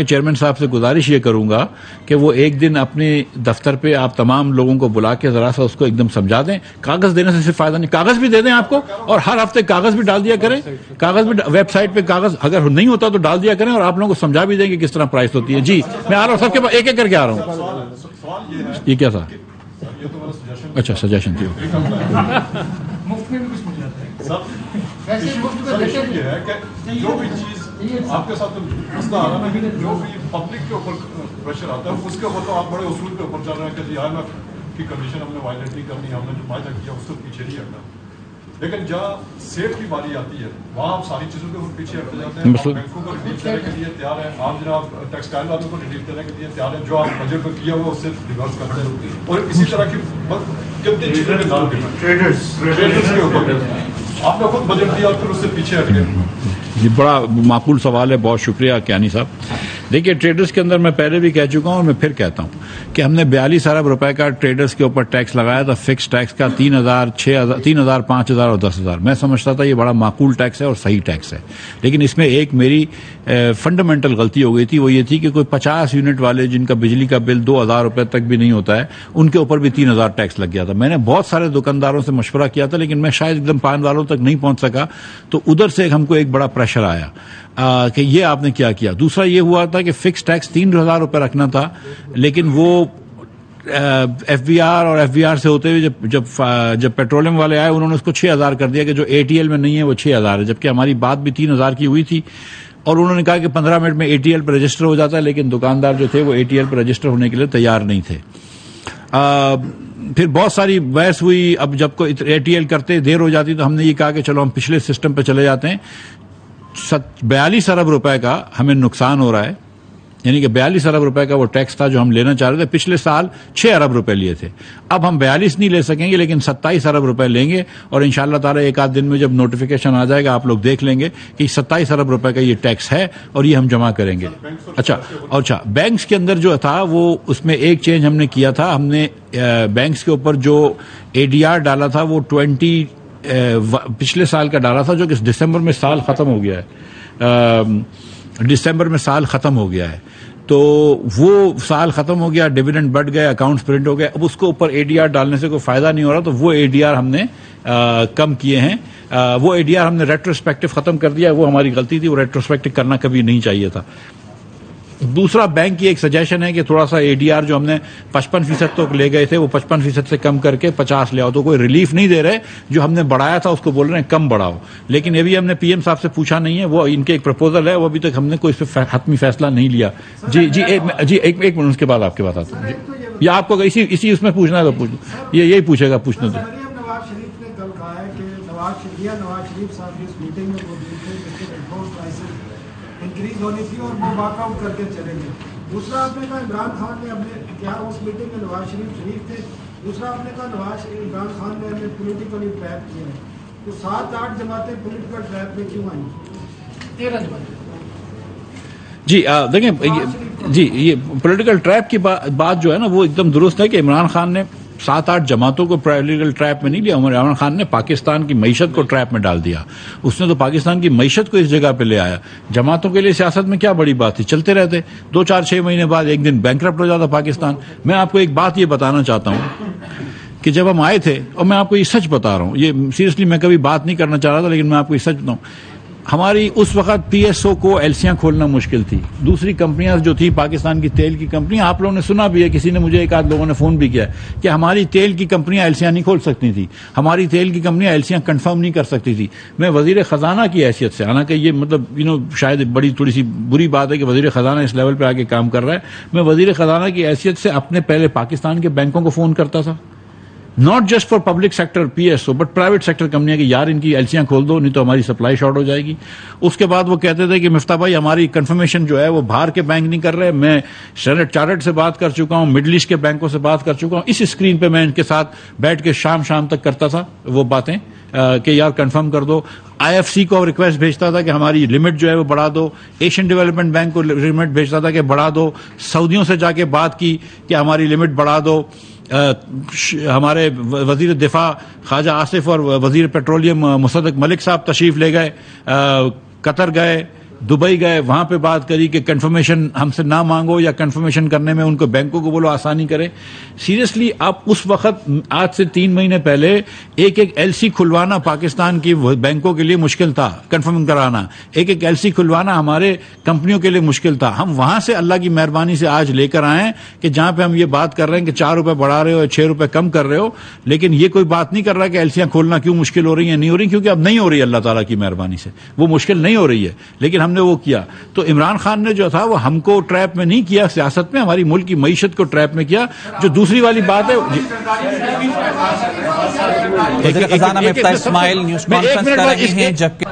چیئرمین صاحب سے گزارش یہ کروں گا کہ وہ ایک دن اپنے دفتر پہ آپ تمام لوگوں کو بلا کے ذرا سا اس کو ایک دم سمجھا دیں. کاغذ دینے سے صرف فائدہ نہیں, کاغذ بھی دے دیں آپ کو, اور ہر ہفتے کاغذ بھی ڈال دیا کریں. کاغذ بھی ویب سائٹ پہ کاغذ اگر نہیں ہوتا تو ڈال دیا کریں, اور آپ لوگوں کو سمجھا بھی دیں کہ کس طرح پرائس ہوتی ہے. جی میں آ رہا ہوں, سب کے پاس ایک ایک کر کے آ رہا ہوں. یہ کیا تھا؟ اچھا سجیشن تھی. یہ ہے کہ جو بھی چیز آپ کے ساتھ مسئلہ آ رہا ہے, جو بھی پبلک کے اوپر پریشر آتا ہے اس کے اوپر تو آپ بڑے اصول کے اوپر چل رہے ہیں کہ IMF کی کنڈیشن ہم نے وائلیٹ نہیں کرنی, ہم نے جو معاہدہ کیا اس کو پیچھے نہیں ہٹنا. لیکن جہاں سیف کی باری آتی ہے وہاں آپ ساری چیزوں کے اوپر پیچھے ہٹتے جاتے ہیں. بینکوں کو ریلیف دینے کے لیے تیار ہیں, آپ جناب ٹیکسٹائل والوں کو ریلیف دینے کے لیے تیار ہیں, جو آپ بجٹ میں کیا ہوا اس سے ریورس کرتے ہیں, اور اسی طرح کی کتنی چیزوں کے نام ٹریڈرز کے اوپر آپ نے خود بجٹ دیا اور پھر اس سے پیچھے ہٹ گئے. یہ بڑا معقول سوال ہے, بہت شکریہ کیانی صاحب. دیکھیے ٹریڈرز کے اندر میں پہلے بھی کہہ چکا ہوں اور میں پھر کہتا ہوں کہ ہم نے 42 ارب روپے کا ٹریڈرز کے اوپر ٹیکس لگایا تھا, فکس ٹیکس کا 3,000, 6,000, 3,000, 5,000 اور 10,000. میں سمجھتا تھا یہ بڑا معقول ٹیکس ہے اور صحیح ٹیکس ہے, لیکن اس میں ایک میری فنڈامنٹل غلطی ہو گئی تھی. وہ یہ تھی کہ کوئی 50 یونٹ والے جن کا بجلی کا بل 2,000 روپے تک بھی نہیں ہوتا ہے, ان کے اوپر بھی 3,000 ٹیکس لگ گیا تھا. میں نے بہت سارے دکانداروں سے مشورہ کیا تھا لیکن میں شاید ایک دم پان والوں تک نہیں پہنچ سکا, تو ادھر سے ہم کو ایک بڑا پریشر آیا کہ یہ آپ نے کیا کیا. دوسرا یہ ہوا تھا کہ فکس ٹیکس 3,000 روپے رکھنا تھا, لیکن وہ ایف بی آر اور ایف بی آر سے ہوتے ہوئے جب پیٹرولیم والے آئے انہوں نے اس کو 6,000 کر دیا کہ جو اے ٹی ایل میں نہیں ہے وہ 6,000 ہے, جبکہ ہماری بات بھی 3,000 کی ہوئی تھی. اور انہوں نے کہا کہ 15 منٹ میں اے ٹی ایل پہ رجسٹر ہو جاتا ہے, لیکن دکاندار جو تھے وہ اے ٹی ایل پہ رجسٹر ہونے کے لیے تیار نہیں تھے. پھر بہت ساری بحث ہوئی. اب جب کوئی اے ٹی ایل کرتے دیر ہو جاتی تو ہم نے یہ کہا کہ چلو ہم پچھلے سسٹم پہ چلے جاتے ہیں. 42 ارب روپے کا ہمیں نقصان ہو رہا ہے یعنی کہ 42 ارب روپے کا وہ ٹیکس تھا جو ہم لینا چاہ رہے تھے. پچھلے سال 6 ارب روپے لیے تھے. اب ہم 42 نہیں لے سکیں گے لیکن 27 ارب روپے لیں گے, اور انشاءاللہ تعالی ایک آدھ دن میں جب نوٹیفیکیشن آ جائے گا آپ لوگ دیکھ لیں گے کہ 27 ارب روپے کا یہ ٹیکس ہے اور یہ ہم جمع کریں گے. اچھا بینکس کے اندر جو تھا وہ اس میں ایک چینج ہم نے کیا تھا. ہم نے بینکس کے اوپر جو ADR ڈالا تھا وہ 20 پچھلے سال کا ڈالا تھا جو کہ دسمبر میں سال ختم ہو گیا ہے. دسمبر میں سال ختم ہو گیا ہے تو وہ سال ختم ہو گیا, ڈیویڈنڈ بڑھ گئے, اکاؤنٹس پرنٹ ہو گئے. اب اس کو اوپر ADR ڈالنے سے کوئی فائدہ نہیں ہو رہا, تو وہ ADR ہم نے کم کیے ہیں. وہ ADR ہم نے ریٹروسپیکٹو ختم کر دیا. وہ ہماری غلطی تھی, وہ ریٹروسپیکٹو کرنا کبھی نہیں چاہیے تھا. دوسرا بینک کی ایک سجیشن ہے کہ تھوڑا سا ADR جو ہم نے 55% تک لے گئے تھے وہ 55% سے کم کر کے 50 لے آؤ. تو کوئی ریلیف نہیں دے رہے, جو ہم نے بڑھایا تھا اس کو بول رہے ہیں کم بڑھاؤ. لیکن ابھی ہم نے PM صاحب سے پوچھا نہیں ہے, وہ ان کے ایک پرپوزل ہے, وہ ابھی تک ہم نے کوئی اس پہ حتمی فیصلہ نہیں لیا. ایک منٹ اس کے بعد آپ کے بات آتا ہوں. یا آپ کو اسی اس میں پوچھنا ہے تو پوچھ لو, یہی پوچھے گا, پوچھنا تو. نواز شریف نے کل کہا ہے کہ نواز شریف صاحب کی اس میٹنگ میں انکریز ہونی تھی اور وہ واک آؤٹ کر کے چلیں گے. دوسرا آپ نے کہا عمران خان نے اپنے کیا اس میٹنگ میں نواز شریف تھے. دوسرا آپ نے کہا عمران خان نے ہمیں پولیٹیکلی ٹریپ کیا ہے. تو 7-8 جماعتیں پولیٹیکل ٹریپ میں کیوں آئیں؟ 13 جماعتیں. جی دیکھیں جی, یہ پولیٹیکل ٹریپ کی بات جو ہے نا وہ ایک دم درست ہے کہ عمران خان نے 7-8 جماعتوں کو پولیٹیکل ٹریپ میں نہیں لیا. عمران خان نے پاکستان کی معیشت کو ٹریپ میں ڈال دیا. اس نے تو پاکستان کی معیشت کو اس جگہ پہ لے آیا. جماعتوں کے لیے سیاست میں کیا بڑی بات تھی, چلتے رہتے. 2-4-6 مہینے بعد ایک دن بینکرپٹ ہو جاتا پاکستان. میں آپ کو ایک بات یہ بتانا چاہتا ہوں کہ جب ہم آئے تھے, اور میں آپ کو یہ سچ بتا رہا ہوں, یہ سیریسلی میں کبھی بات نہیں کرنا چاہ رہا تھا لیکن میں آپ کو یہ سچ بتاؤں, ہماری اس وقت PSO کو ایلسیاں کھولنا مشکل تھی. دوسری کمپنیاں جو تھی پاکستان کی تیل کی کمپنیاں, آپ لوگوں نے سنا بھی ہے, کسی نے مجھے ایک آدھ لوگوں نے فون بھی کیا کہ ہماری تیل کی کمپنیاں ایلسیاں نہیں کھول سکتی تھی, ہماری تیل کی کمپنیاں ایلسیاں کنفرم نہیں کر سکتی تھی. میں وزیر خزانہ کی حیثیت سے, حالانکہ یہ مطلب شاید بڑی تھوڑی سی بری بات ہے کہ وزیر خزانہ اس لیول پہ آ کے کام کر رہا ہے, میں وزیر خزانہ کی حیثیت سے اپنے پہلے پاکستان کے بینکوں کو فون کرتا تھا, not just for public sector PSO but private sector کمپنیاں, کہ یار ان کی ایلسیاں کھول دو نہیں تو ہماری سپلائی شارٹ ہو جائے گی. اس کے بعد وہ کہتے تھے کہ مفتاح بھائی ہماری کنفرمیشن جو ہے وہ باہر کے بینک نہیں کر رہے. میں اسٹینڈرڈ چارٹرڈ سے بات کر چکا ہوں, مڈل ایسٹ کے بینکوں سے بات کر چکا ہوں. اس اسکرین پہ میں ان کے ساتھ بیٹھ کے شام تک کرتا تھا وہ باتیں کہ یار کنفرم کر دو. IFC کو ریکویسٹ بھیجتا تھا کہ ہماری لمٹ جو ہے وہ بڑھا دو. ایشین ڈیولپمنٹ بینک کو لمٹ بھیجتا تھا کہ بڑھا دو. سعودیوں سے جا کے بات کی کہ ہماری لمٹ بڑھا دو. ہمارے وزیر دفاع خواجہ آصف اور وزیر پیٹرولیم مصدق ملک صاحب تشریف لے گئے, قطر گئے, دبئی گئے, وہاں پہ بات کری کہ کنفرمیشن ہم سے نہ مانگو یا کنفرمیشن کرنے میں ان کو بینکوں کو بولو آسانی کرے. سیریسلی آپ اس وقت آج سے 3 مہینے پہلے ایک LC کھلوانا پاکستان کی بینکوں کے لیے مشکل تھا, کنفرم کرانا ایک LC کھلوانا ہمارے کمپنیوں کے لیے مشکل تھا. ہم وہاں سے اللہ کی مہربانی سے آج لے کر آئے کہ جہاں پہ ہم یہ بات کر رہے ہیں کہ 4 روپے بڑھا رہے ہو یا 6 روپے کم کر رہے ہو, لیکن یہ کوئی بات نہیں کر رہا کہ ایلسیاں کھولنا کیوں مشکل ہو رہی ہیں, نہیں ہو رہی, کیونکہ اب نہیں ہو رہی, اللہ تعالیٰ کی مہربانی سے وہ مشکل نہیں ہو رہی ہے. لیکن ہم نے وہ کیا. تو عمران خان نے جو تھا وہ ہم کو ٹریپ میں نہیں کیا, سیاست میں ہماری ملک کی معیشت کو ٹریپ میں کیا. جو دوسری والی بات ہے خزانہ مفتاح اسماعیل نیوز کانفرنس کر رہے ہیں, جبکہ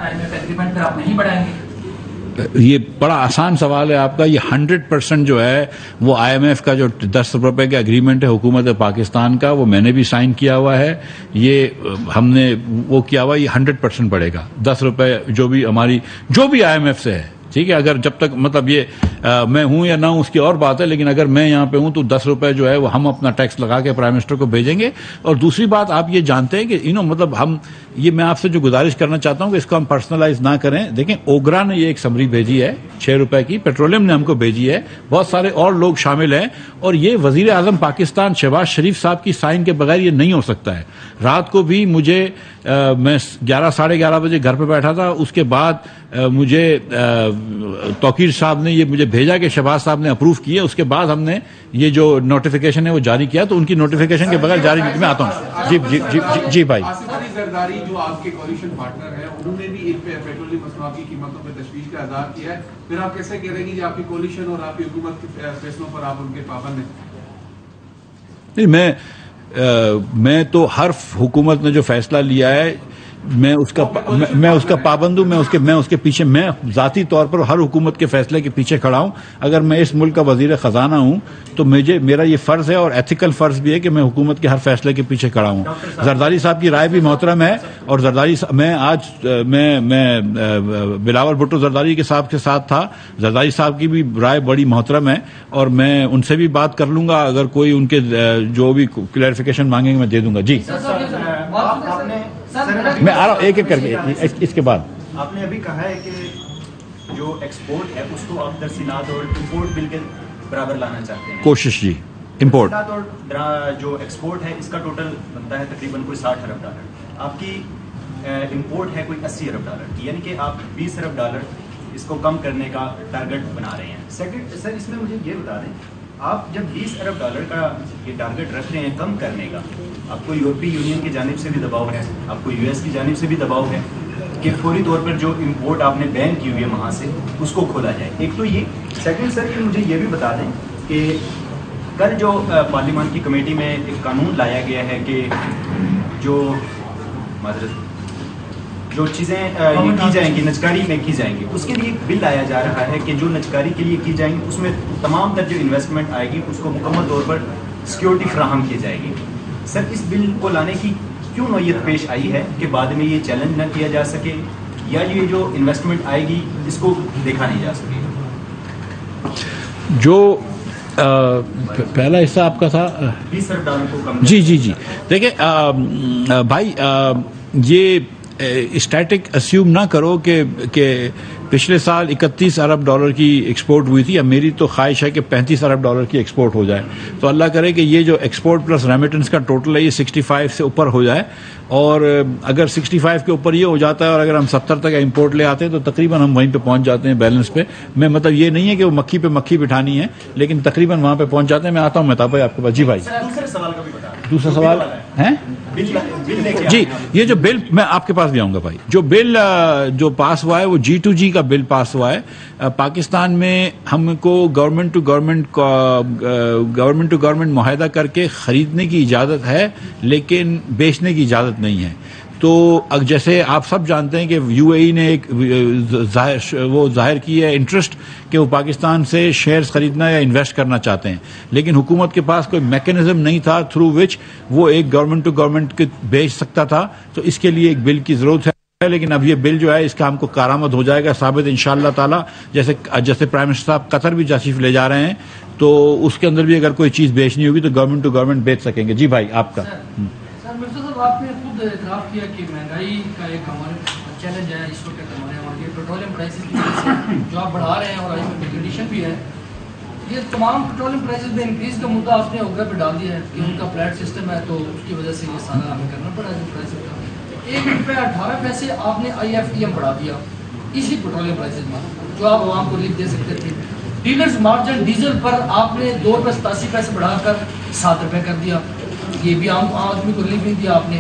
یہ بڑا آسان سوال ہے آپ کا. یہ 100% جو ہے وہ IMF کا جو 10 روپے کا اگریمنٹ ہے حکومت پاکستان کا, وہ میں نے بھی سائن کیا ہوا ہے. یہ ہم نے وہ کیا ہوا, یہ 100% پڑے گا 10 روپے جو بھی ہماری جو بھی IMF سے ہے. ٹھیک ہے, اگر جب تک مطلب یہ میں ہوں یا نہ ہوں اس کی اور بات ہے, لیکن اگر میں یہاں پہ ہوں تو 10 روپے جو ہے وہ ہم اپنا ٹیکس لگا کے پرائم منسٹر کو بھیجیں گے. اور دوسری بات آپ یہ جانتے ہیں کہ مطلب ہم یہ میں آپ سے جو گزارش کرنا چاہتا ہوں کہ اس کو ہم پرسنلائز نہ کریں. دیکھیں اوگرا نے یہ ایک سمری بھیجی ہے 6 روپے کی, پیٹرولیم نے ہم کو بھیجی ہے, بہت سارے اور لوگ شامل ہیں, اور یہ وزیر اعظم پاکستان شہباز شریف صاحب کی سائن کے بغیر یہ نہیں ہو سکتا ہے. رات کو بھی مجھے میں 11-11:30 بجے گھر پہ بیٹھا تھا, اس کے بعد مجھے توقیر صاحب نے یہ مجھے بھیجا کہ شہباز صاحب نے اپروو کیے, اس کے بعد ہم نے یہ جو نوٹیفیکیشن ہے وہ جاری کیا. تو ان کی نوٹیفیکیشن کے بغیر جاری میں آتا ہوں. جی بھائی, زرداری جو آپ کے کولیشن پارٹنر ہیں انہوں نے بھی پیٹرولیم مصنوعات کی قیمتوں پہ تشویش کا اظہار کیا ہے. پھر آپ کیسے کہہ رہے ہیں کہ آپ کی کولیشن اور آپ کی حکومت کے فیصلوں پر آپ ان کے پابند ہیں؟ نہیں, میں تو ہر حکومت نے جو فیصلہ لیا ہے میں اس کا پابند ہوں. میں اس کے پیچھے، میں ذاتی طور پر ہر حکومت کے فیصلے کے پیچھے کھڑا ہوں. اگر میں اس ملک کا وزیر خزانہ ہوں تو میرا یہ فرض ہے اور ایتھیکل فرض بھی ہے کہ میں حکومت کے ہر فیصلے کے پیچھے کھڑا ہوں. زرداری صاحب کی رائے بھی محترم ہے، اور زرداری میں بلاول بھٹو زرداری کے صاحب کے ساتھ تھا. زرداری صاحب کی بھی رائے بڑی محترم ہے، اور میں ان سے بھی بات کر لوں گا. اگر کوئی ان کے جو بھی کلیئرفیکیشن مانگیں گے میں دے دوں گا. جی میں آ رہا ہوں ایک ایک کر کے. اس کے بعد آپ نے ابھی کہا ہے کہ جو ایکسپورٹ ہے اس کو آپ ترسیلات اور امپورٹ بل کے برابر لانا چاہتے ہیں. کوشش جی. امپورٹ اور جو ایکسپورٹ ہے اس کا ٹوٹل بنتا ہے تقریباً کوئی $60 ارب. آپ کی امپورٹ ہے کوئی $80 ارب کی، یعنی کہ آپ $20 ارب اس کو کم کرنے کا ٹارگٹ بنا رہے ہیں. سیکنڈ سر، اس میں مجھے یہ بتا دیں، آپ جب $20 ارب کا یہ ٹارگٹ رکھ رہے ہیں کم کرنے کا، آپ کو یورپی یونین کی جانب سے بھی دباؤ ہے، آپ کو US کی جانب سے بھی دباؤ ہے کہ فوری طور پر جو امپورٹ آپ نے بین کی ہوئی ہے وہاں سے اس کو کھولا جائے. ایک تو یہ. سیکنڈ سر، کہ مجھے یہ بھی بتا دیں کہ کل جو پارلیمان کی کمیٹی میں ایک قانون لایا گیا ہے کہ جو چیزیں یہ کی جائیں گی نجکاری میں کی جائیں گی، اس کے لیے ایک بل لایا جا رہا ہے کہ جو نجکاری کے لیے کی جائیں گی اس میں تمام تر جو انویسٹمنٹ آئے گی اس کو مکمل طور پر سیکیورٹی فراہم کی جائے گی. سر، اس بل کو لانے کی کیوں نوعیت پیش آئی ہے کہ بعد میں یہ چیلنج نہ کیا جا سکے، یا یہ جو انویسٹمنٹ آئے گی اس کو دیکھا نہیں جا سکے؟ جو پہلا حصہ آپ کا تھا $20 ارب کو کم. جی دیکھیں بھائی، یہ اسٹیٹک اسیوم نہ کرو کہ پچھلے سال $31 ارب کی ایکسپورٹ ہوئی تھی. اب میری تو خواہش ہے کہ $35 ارب کی ایکسپورٹ ہو جائے. تو اللہ کرے کہ یہ جو ایکسپورٹ پلس ریمیٹنس کا ٹوٹل ہے یہ 65 سے اوپر ہو جائے. اور اگر 65 کے اوپر یہ ہو جاتا ہے اور اگر ہم 70 تک امپورٹ لے آتے ہیں تو تقریباً ہم وہیں پہ پہنچ جاتے ہیں بیلنس پہ. میں مطلب یہ نہیں ہے کہ وہ مکھی پہ مکھی بٹھانی ہے، لیکن تقریباً وہاں پہ پہنچ جاتے ہیں. میں آتا ہوں مہتاب بھائی آپ کے پاس. جی بھائی دوسرا سوال ہے. جی یہ جو بل، میں آپ کے پاس بھی آؤں گا بھائی. جو بل جو پاس ہوا ہے وہ G2G کا بل پاس ہوا ہے. پاکستان میں ہم کو گورنمنٹ ٹو گورنمنٹ معاہدہ کر کے خریدنے کی اجازت ہے لیکن بیچنے کی اجازت نہیں ہے. تو جیسے آپ سب جانتے ہیں کہ UAE نے ایک ظاہر کی ہے انٹرسٹ کہ وہ پاکستان سے شیئرز خریدنا یا انویسٹ کرنا چاہتے ہیں، لیکن حکومت کے پاس کوئی میکینزم نہیں تھا تھرو وچ وہ ایک گورنمنٹ ٹو گورنمنٹ بیچ سکتا تھا. تو اس کے لیے ایک بل کی ضرورت ہے. لیکن اب یہ بل جو ہے اس کا ہم کو کارآمد ہو جائے گا ثابت انشاءاللہ تعالی. جیسے پرائم منسٹر صاحب قطر بھی تشریف لے جا رہے ہیں تو اس کے اندر بھی اگر کوئی چیز بیچنی ہوگی تو گورنمنٹ ٹو گورنمنٹ بیچ سکیں گے. جی بھائی آپ کا. مرزا صاحب، آپ نے خود اعتراف کیا کہ مہنگائی کا ایک ہمارے چیلنج ہے اس وقت ہمارے پیٹرولیم پرائسز کی وجہ سے جو آپ بڑھا رہے ہیں، اور آج میں کنڈیشن بھی ہے یہ تمام پیٹرولیم پرائسز میں انکریز کا مدعا آپ نے اوگا پہ ڈال دیا ہے کہ ان کا فلیٹ سسٹم ہے تو اس کی وجہ سے یہ سارا ہمیں کرنا پڑا ہے. پرائسز کا $1.18 آپ نے IFEM بڑھا دیا اسی پیٹرولیم پرائسز میں جو آپ عوام کو ریلیف دے سکتے تھے. ڈیلرز مارجن ڈیزل پر آپ نے $2.87 بڑھا کر $7 کر دیا. یہ بھی عام آدمی کو ریلیف نہیں دیا آپ نے.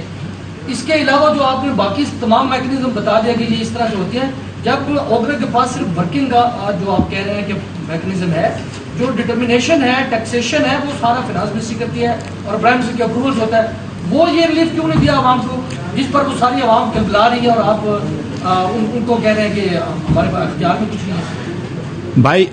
اس کے علاوہ جو آپ نے باقی تمام میکنزم بتا دیا کہ یہ اس طرح سے ہوتی ہیں، جب اوگرا کے پاس صرف ورکنگ کا جو آپ کہہ رہے ہیں کہ میکنزم ہے، جو ڈٹرمنیشن ہے ٹیکسیشن ہے وہ سارا فائنانس منسٹری کرتی ہے اور پرائم منسٹر کے اپروولز ہوتا ہے. وہ یہ ریلیف کیوں نہیں دیا عوام کو جس پر وہ ساری عوام کے بلا رہی ہے اور آپ ان کو کہہ رہے ہیں کہ ہمارے پاس اختیار میں کچھ نہیں ہے؟ بھائی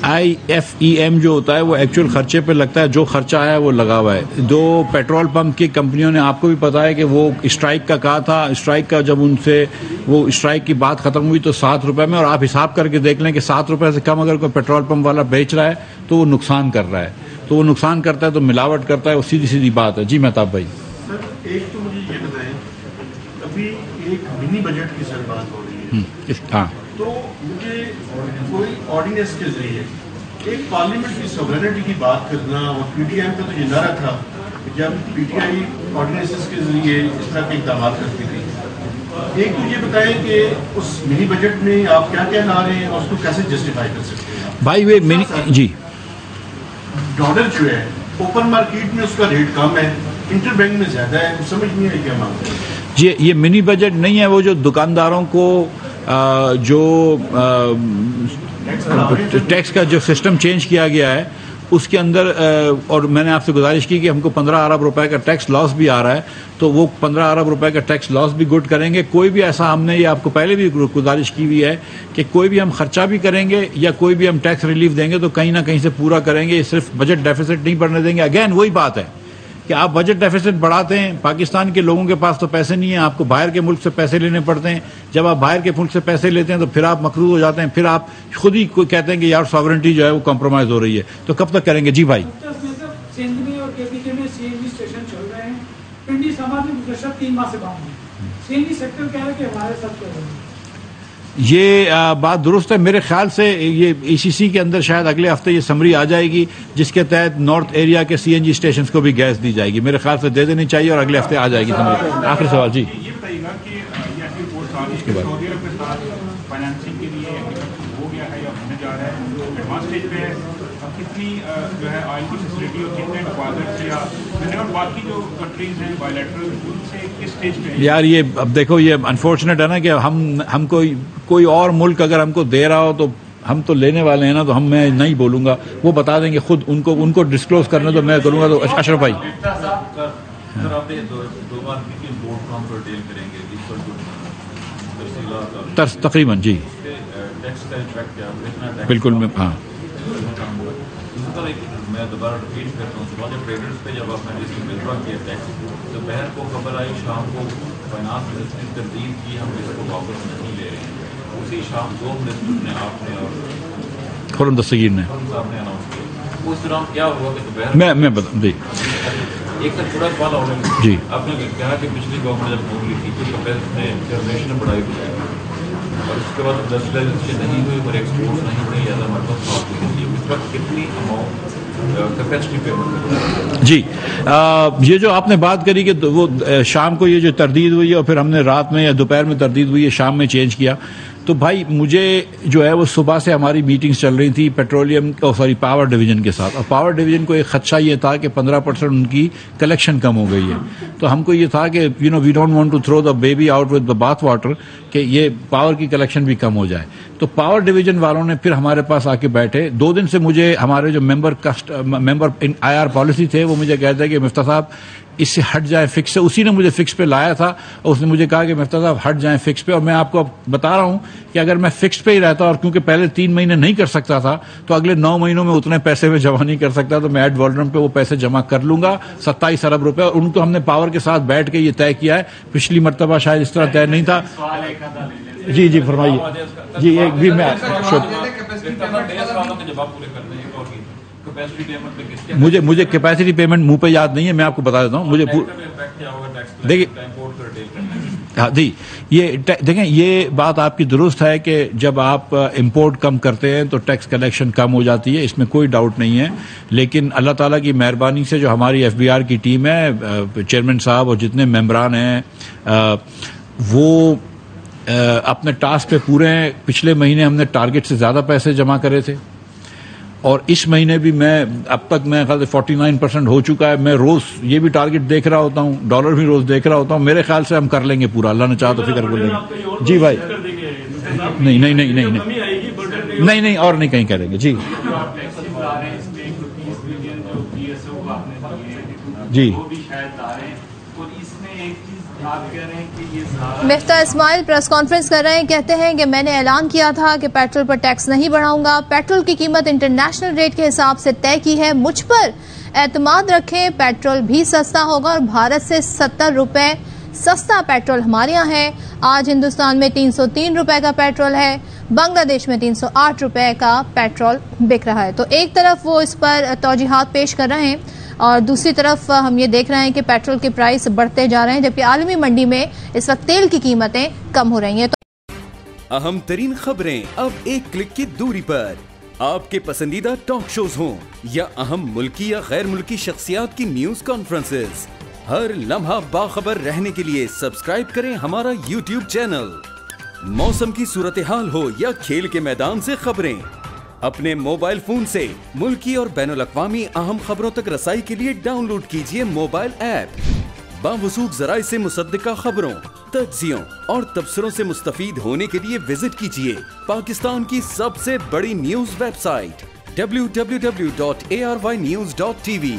IFEM جو ہوتا ہے وہ ایکچوئل خرچے پہ لگتا ہے. جو خرچہ آیا ہے وہ لگا ہوا ہے. دو پیٹرول پمپ کی کمپنیوں نے، آپ کو بھی پتا ہے کہ وہ اسٹرائک کا کہا تھا. اسٹرائک کا جب ان سے وہ اسٹرائک کی بات ختم ہوئی تو $7 میں، اور آپ حساب کر کے دیکھ لیں کہ $7 سے کم اگر کوئی پیٹرول پمپ والا بیچ رہا ہے تو وہ نقصان کر رہا ہے. تو وہ نقصان کرتا ہے تو ملاوٹ کرتا ہے. وہ سیدھی بات ہے. جی مہتاب بھائی. سر ایک تو مجھے یہ بتائیں، ابھی ایک منی بجٹ کی سر بات ہو رہی ہے. ہاں، تو مجھے کوئی آرڈیننس کے ذریعے ایک پارلیمنٹ کی سوورنٹی کی بات کرنا، اور PTI کا تو یہ نعرہ تھا کہ جب PTI آرڈیننس کے ذریعے اس طرح کے اقدامات کرتی تھی. ایک تو یہ بتائیں کہ اس منی بجٹ میں آپ کیا کیا لا رہے ہیں اور اس کو کیسے جسٹیفائی کر سکتے ہیں بھائی. وہ منی جی ڈالر جو ہے اوپن مارکیٹ میں اس کا ریٹ کم ہے، انٹر بینک میں زیادہ ہے، سمجھ نہیں آئی کیا مانگتے ہیں. جی یہ منی بجٹ نہیں ہے. وہ جو دکانداروں کو جو ٹیکس کا جو سسٹم چینج کیا گیا ہے اس کے اندر اور میں نے آپ سے گزارش کی کہ ہم کو 15 ارب روپے کا ٹیکس لاس بھی آ رہا ہے، تو وہ 15 ارب روپے کا ٹیکس لاس بھی گڈ کریں گے. کوئی بھی ایسا ہم نے یہ آپ کو پہلے بھی گزارش کی ہوئی ہے کہ کوئی بھی ہم خرچہ بھی کریں گے یا کوئی بھی ہم ٹیکس ریلیف دیں گے تو کہیں نہ کہیں سے پورا کریں گے، صرف بجٹ ڈیفیسٹ نہیں بڑھنے دیں گے. اگین وہی بات ہے کہ آپ بجٹ ڈیفیسٹ بڑھاتے ہیں، پاکستان کے لوگوں کے پاس تو پیسے نہیں ہیں، آپ کو باہر کے ملک سے پیسے لینے پڑتے ہیں. جب آپ باہر کے ملک سے پیسے لیتے ہیں تو پھر آپ مقروض ہو جاتے ہیں، پھر آپ خود ہی کہتے ہیں کہ یار ساورنٹی جو ہے وہ کمپرومائز ہو رہی ہے. تو کب تک کریں گے؟ جی بھائی. سندھ میں اور کے پی کے میں سی این جی اسٹیشن چل رہے ہیں، پنڈی سماج میں گزشتہ 3 ماہ سے بند ہیں. سی این جی سیکٹر کہہ رہا ہے کہ ہمارے ساتھ کیا ہوگا؟ یہ بات درست ہے. میرے خیال سے یہ ای سی سی کے اندر شاید اگلے ہفتے یہ سمری آ جائے گی جس کے تحت نارتھ ایریا کے سی این جی اسٹیشنز کو بھی گیس دی جائے گی. میرے خیال سے دے دینی چاہیے اور اگلے ہفتے آ جائے گی سمری. آخری سوال جی. یہ بتائیے گا کہ یہ ایسی رپورٹ آ رہی ہے کہ سعودی عرب کے ساتھ فائنانسنگ کے لیے ہو گیا ہے یا ہونے جا رہا ہے، ایڈوانس اسٹیج پہ ہے، اب کتنی جو ہے آئل کی فیسلٹی اور کتنے ڈپازٹس یا اور باقی جو کنٹریز ہیں بائیلیٹرل ان سے کس اسٹیج پہ ہے؟ یار یہ اب دیکھو یہ انفارچونیٹ ہے نا کہ ہم کوئی اور ملک اگر ہم کو دے رہا ہو تو ہم تو لینے والے ہیں نا، تو میں نہیں بولوں گا، وہ بتا دیں گے خود. ان کو ڈسکلوز کرنا تو میں کروں گا. تو اشرف بھائی تقریباً جی بالکل. ہاں میں دوبارہ ریپیٹ کرتا ہوں، جب ٹریڈرز پہ جب آپ نے اس میں ودرا کیا ٹیکس تو بہر کو خبر آئی، شام کو فائنانس منسٹر نے تردید کی ہم اس کو واپس نہیں لے رہے ہیں. اسی شام 2 منسٹر نے آپ نے اور خرم دستگیر نے صاحب نے اناؤنس کیا. اس دوران کیا ہوا کہ دوپہر میں بتا جی ایک تک تھوڑا سوال ہو رہا جی. آپ نے کہا کہ پچھلی گورنمنٹ جب بول رہی تھی تو نے جنریشن بڑھائی ہوئی اور اس کے بعد انڈسٹریلائزیشن نہیں ہوئی اور ایکسپورٹ نہیں ہوئی، لہٰذا ہمارے پاس معافی نہیں ہوئی. اس وقت کتنی اماؤنٹ جی یہ جو آپ نے بات کری کہ وہ شام کو یہ جو تردید ہوئی ہے اور پھر ہم نے رات میں یا دوپہر میں تردید ہوئی ہے، شام میں چینج کیا. تو بھائی مجھے جو ہے وہ صبح سے ہماری میٹنگز چل رہی تھی پیٹرولیم پاور ڈویژن کے ساتھ، اور پاور ڈویژن کو ایک خدشہ یہ تھا کہ 15% ان کی کلیکشن کم ہو گئی ہے. تو ہم کو یہ تھا کہ we don't want to throw the baby out with the bath water, کہ یہ پاور کی کلیکشن بھی کم ہو جائے. تو پاور ڈویژن والوں نے پھر ہمارے پاس آ کے بیٹھے. 2 دن سے مجھے ہمارے جو ممبر آئی آر پالیسی تھے وہ مجھے کہتے ہیں کہ مفتاح صاحب اس سے ہٹ جائیں فکس سے. اسی نے مجھے فکس پہ لایا تھا اور اس نے مجھے کہا کہ مفتاح صاحب ہٹ جائیں فکس پہ. اور میں آپ کو بتا رہا ہوں کہ اگر میں فکس پہ ہی رہتا اور کیونکہ پہلے 3 مہینے نہیں کر سکتا تھا تو اگلے 9 مہینوں میں اتنے پیسے میں جمع نہیں کر سکتا، تو میں ایڈ والرم پہ وہ پیسے جمع کر لوں گا 27 ارب روپے. اور ان کو ہم نے پاور کے ساتھ بیٹھ کے یہ طے کیا ہے. پچھلی مرتبہ شاید اس طرح طے نہیں تھا. جی فرمائیے. جی ایک بھی میں مجھے کیپیسٹی پیمنٹ منہ پہ یاد نہیں ہے، میں آپ کو بتا دیتا ہوں. مجھے دیکھیے ہاں جی یہ دیکھیں یہ بات آپ کی درست ہے کہ جب آپ امپورٹ کم کرتے ہیں تو ٹیکس کلیکشن کم ہو جاتی ہے، اس میں کوئی ڈاؤٹ نہیں ہے. لیکن اللہ تعالیٰ کی مہربانی سے جو ہماری ایف بی آر کی ٹیم ہے، چیئرمین صاحب اور جتنے ممبران ہیں وہ اپنے ٹاسک پہ پورے ہیں. پچھلے مہینے ہم نے ٹارگٹ سے زیادہ پیسے جمع کرے تھے اور اس مہینے بھی میں اب تک میں 49% ہو چکا ہے. میں روز یہ بھی ٹارگٹ دیکھ رہا ہوتا ہوں، ڈالر بھی روز دیکھ رہا ہوتا ہوں. میرے خیال سے ہم کر لیں گے پورا، اللہ نے چاہا تو فکر کر لیں گے. جی بھائی نہیں اور نہیں کہیں کریں گے. جی جی مفتاح اسماعیل پریس کانفرنس کر رہے ہیں، کہتے ہیں کہ میں نے اعلان کیا تھا کہ پیٹرول پر ٹیکس نہیں بڑھاؤں گا. پیٹرول کی قیمت انٹرنیشنل ریٹ کے حساب سے طے کی ہے. مجھ پر اعتماد رکھیں، پیٹرول بھی سستا ہوگا اور بھارت سے 70 روپے سستا پیٹرول ہمارے یہاں ہے. آج ہندوستان میں 303 روپے کا پیٹرول ہے، بنگلہ دیش میں 308 روپے کا پیٹرول بک رہا ہے. تو ایک طرف وہ اس پر توجیحات پیش کر رہے ہیں اور دوسری طرف ہم یہ دیکھ رہے ہیں کہ پیٹرول کے پرائس بڑھتے جا رہے ہیں، جبکہ عالمی منڈی میں اس وقت تیل کی قیمتیں کم ہو رہی ہیں. اہم ترین خبریں اب ایک کلک کی دوری پر. آپ کے پسندیدہ ٹاک شوز ہوں یا اہم ملکی یا غیر ملکی شخصیات کی نیوز کانفرنسز، ہر لمحہ باخبر رہنے کے لیے سبسکرائب کریں ہمارا یوٹیوب چینل. موسم کی صورتحال ہو یا کھیل کے میدان سے خبریں، اپنے موبائل فون سے ملکی اور بین الاقوامی اہم خبروں تک رسائی کے لیے ڈاؤن لوڈ کیجیے موبائل ایپ. باوثوق ذرائع سے مصدقہ خبروں، تجزیوں اور تبصروں سے مستفید ہونے کے لیے وزٹ کیجیے پاکستان کی سب سے بڑی نیوز ویب سائٹ www.arYnews.tv।